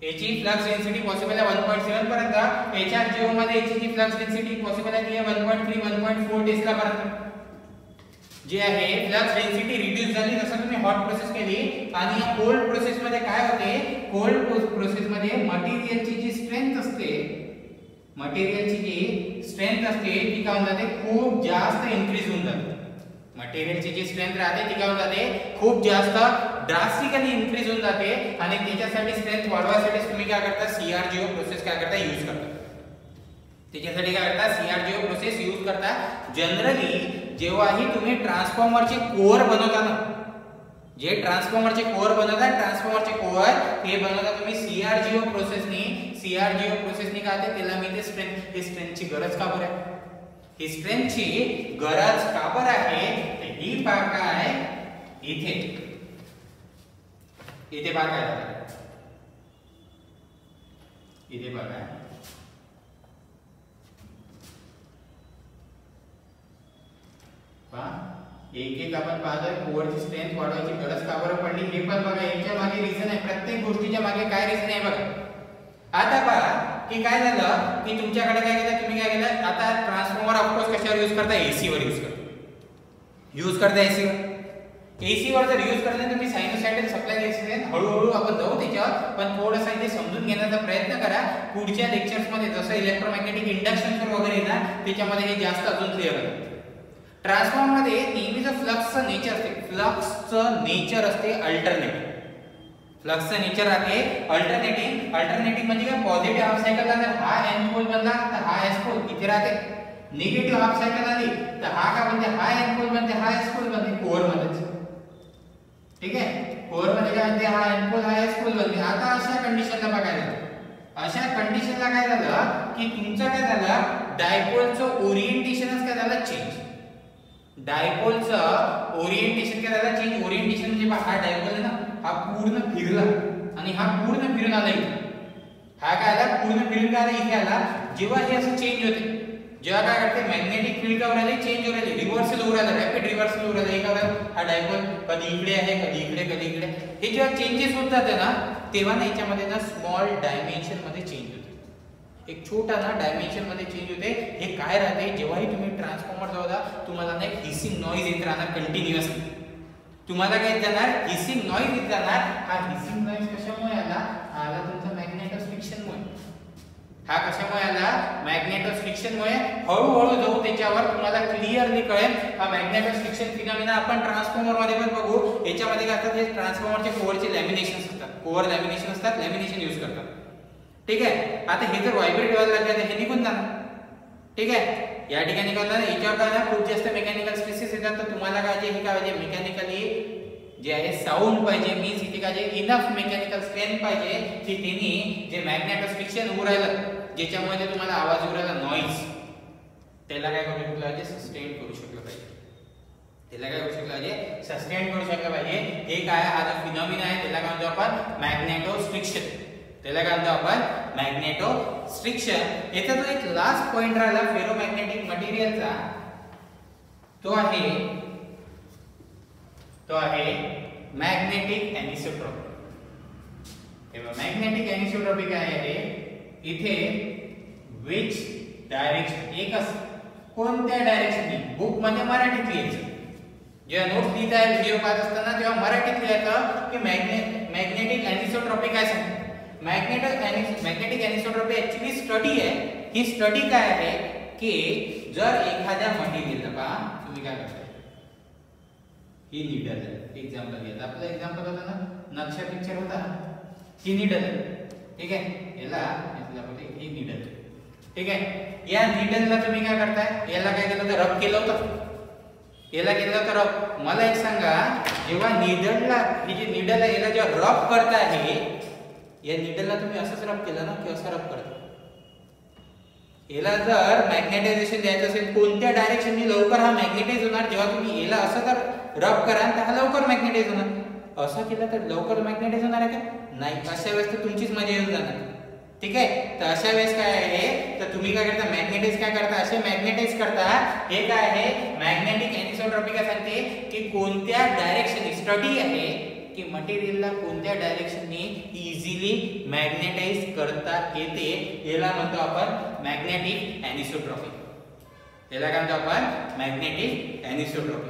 याची फ्लक्स डेन्सिटी पॉसिबल आहे 1.7 पर्यंत. HrGO मध्ये याची जी फ्लक्स डेन्सिटी पॉसिबल आहे ती आहे 1.3 1.4 टेस्ला पर्यंत. जे आहे फ्लक्स डेन्सिटी रिड्यूस झाली जसं तुम्ही हॉट प्रोसेस केली. आणि या कोल्ड प्रोसेस मध्ये काय होते? कोल्ड प्रोसेस मध्ये मटेरियलची जी स्ट्रेंथ असते, मटेरियलची जी स्ट्रेंथ असते ती काय होऊन जाते? खूप जास्त इन्क्रीज होऊन जाते. मटेरियलची जी स्ट्रेंथ राहते ती काय होऊन जाते, खूप जास्त ड्रास्टिकली इन्क्रीज होऊन जाते आणि त्याच्यासाठी स्ट्रेंथ वाढवायसाठी तुम्ही काय करता, CRGO प्रोसेस काय करता, यूज करता. त्याच्यासाठी काय करता, CRGO प्रोसेस यूज करता. जनरली जेव्हाही तुम्ही ट्रान्सफॉर्मरचे कोअर बनवता ना, जे ट्रान्सफॉर्मरचे कोअर बनवता, ट्रान्सफॉर्मरचे कोअर हे बनवता तुम्ही CRGO प्रोसेसनी. CRGO प्रोसेसनी काय होते, त्याला मी ते स्ट्रेंथ, ही स्ट्रेंथची गरज का बरं आहे, ही स्ट्रेंथची गरज का बरं आहे, ही भाग काय इथे, इथे भाग काय, इथे भाग आहे. एक एक आपण पाहतोय कोअरची स्ट्रेंथ वाढवायची गरज का बरं पडली, हे पण बघा. याच्या मागे रिझन आहे, प्रत्येक गोष्टीच्या मागे काय रिझन आहे बघा. आता पहा की काय झालं की तुमच्याकडे काय केलं, तुम्ही काय केलं, आता ट्रान्सफॉर्मर ऑफकोर्स कशावर यूज करता, AC वर यूज करता AC वर. AC वर जर यूज करले तुम्ही सायनोसायडल सप्लाय द्यायचे, हळूहळू आपण जाऊ त्याच्यावर, पण थोडंसं इथे समजून घेण्याचा प्रयत्न करा. पुढच्या लेक्चर्स मध्ये जसं इलेक्ट्रोमॅग्नेटिक इंडक्शन वगैरे ना, त्याच्यामध्ये हे जास्त अजून क्लिअर होईल. ट्रान्सफॉर्मर मध्ये नेहमीच फ्लक्सचं नेचर असते, फ्लक्सचं नेचर असते अल्टरनेटिंग. फ्लक्सचं नेचर आहे अल्टरनेटिंग. अल्टरनेटिंग म्हणजे काय, पॉझिटिव्ह हाफ सायकल जर हा N पोल बनला तर हा S पोल इथे राहते, निगेटिव्ह हाफ सायकल आली तर हा काय बनते, हा N पोल बनते, हा S पोल बनते कोअर मध्ये. ठीक आहे, कोअर मध्ये काय बनते, हा N पोल, हा S पोल बनते. आता अशा कंडिशनला बघायला, अशा कंडिशनला काय झालं की तुमचं काय झालं, डायपोलचं ओरिएंटेशनच काय झालं, चेंज. डायपोलचं ओरिएंटेशन काय झालं, चेंज. ओरिएंटेशन म्हणजे हा डायपोल आहे ना, हा पूर्ण फिरला आणि हा पूर्ण फिरून आला इथे. हा काय आला, पूर्ण फिरून आला इथे आला. जेव्हा हे असं चेंज होते, जेव्हा काय करते, मॅग्नेटिक फील्ड काय होते, चेंज हो राहिले, रिव्हर्सल होऊ राहिलं, रॅपिड रिव्हर्सल होऊ राहिलं. एका हा डायपोल कधी इकडे आहे, कधी इकडे, कधी इकडे. हे जेव्हा चेंजेस होत जाते ना, तेव्हा ना याच्यामध्ये ना स्मॉल डायमेन्शन मध्ये चेंज होते, एक छोटा ना डायमेन्शन मध्ये चेंज होते. हे काय राहते, जेव्हाही तुम्ही ट्रान्सफॉर्मर जोडता तुम्हाला ना एक हिसिंग नॉइज येत राहणार कंटिन्युअसली. तुम्हाला काय जाणार, हिसिंग नॉइज येत राहणार. हा हिसिंग नॉइज कशामुळे आला, आला तुमचा मॅग्नेटोस्ट्रिक्शनमुळे. हा कशामुळे आला, मॅग्नेटोस्ट्रिक्शनमुळे. हळूहळू जाऊ त्याच्यावर तुम्हाला क्लिअरली कळेल. हा मॅग्नेटोस्ट्रिक्शन फिनॉमिना आपण ट्रान्सफॉर्मर मध्ये पण बघू. याच्यामध्ये काय असतात, हे ट्रान्सफॉर्मरचे कोअरचे लॅमिनेशन असतात, कोअर लॅमिनेशन असतात, लॅमिनेशन यूज करतात. ठीक आहे, आता हे जर व्हायब्रेट व्हायला लागले तर हे निघून जाणार. ठीक आहे, या ठिकाणी काय होणार, याच्यावर काय ना खूप जास्त मेकॅनिकल स्ट्रेसेस येतात. तर तुम्हाला काय हे काय पाहिजे, मेकॅनिकली जे आहे साऊंड पाहिजे, मीन्स इथे काय इनफ मेकॅनिकल स्ट्रेंथ पाहिजे की त्यांनी जे मॅग्नेटोस्ट्रिक्शन होऊ राहिलं, ज्याच्यामुळे ते तुम्हाला आवाज येऊ राहिला, नॉइज, त्याला काय करू शकलं पाहिजे, सस्टेन करू शकलं पाहिजे. त्याला काय करू शकलं पाहिजे, सस्टेन करू शकलं पाहिजे. हे काय, हा जो फिनॉमिना आहे त्याला काय म्हणतो आपण, मॅग्नेटोस्ट्रिक्शन. त्याला काय म्हणतो आपण, मॅग्नेटोस्ट्रिक्शन. याचा जो एक लास्ट पॉइंट राहिला फेरोमॅग्नेटिक मटेरियलचा, तो आहे मॅग्नेटिक एनिसोट्रॉपी. तेव्हा मॅग्नेटिक एनिसोट्रॉपी काय आहे, इथे विच डायरेक्शन, एकच कोणत्या डायरेक्शननी, बुक मध्ये मराठीत लिहायचं. जेव्हा नोट्स लिहित आहे, व्हिडिओ पाहत असताना तेव्हा मराठीत लिहायचं की मॅग्नेटिक एनिसोट्रॉपी काय सांगते. मॅग्नेटिक एनिसोट्रॉपी ऍक्च्युअली स्टडी आहे. ही स्टडी काय आहे की जर एखाद्या मटेरियलला, पहा तुम्ही काय करताय, ही नीडल आहे, एक्झाम्पल घ्या. आपलं एक्झाम्पल होता ना, नक्षा पिक्चर होता, ही नीडल आहे. ठीक आहे, याला ही नीडल. ठीक आहे, या नीडलला तुम्ही काय करताय, याला काय केलं होतं, रब केलं होतं, याला केलं होतं रब. मला एक सांगा, जेव्हा नीडलला, ही जी नीडल आहे याला जेव्हा रब करताय, या नीडलला तुम्ही असंच रब केलं ना, की असं रब करता. याला जर मॅग्नेटायझेशन द्यायचं असेल, कोणत्या डायरेक्शननी लवकर हा मॅग्नेटाइज होणार, जेव्हा तुम्ही याला असं जर रब कराल तर हा लवकर मॅग्नेटाइज होणार. असं केलं तर लवकर मॅग्नेटाइज होणार आहे का, नाही. अशा वेळेस तर तुमचीच मजा येऊन जाणार. ठीक आहे, तर अशा वेळेस काय आहे, तर तुम्ही काय करता, मॅग्नेटाइज काय करता, असे मॅग्नेटाइज करता. हे काय आहे, मॅग्नेटिक एनिसोट्रॉपी काय सांगते की कोणत्या डायरेक्शननी, स्टडी आहे की मटेरियलला कोणत्या डायरेक्शननी इझिली मॅग्नेटाइज करता येते. याला म्हणतो आपण मॅग्नेटिक एनिसोट्रॉपी. याला काय म्हणतो आपण, मॅग्नेटिक एनिसोट्रॉपी.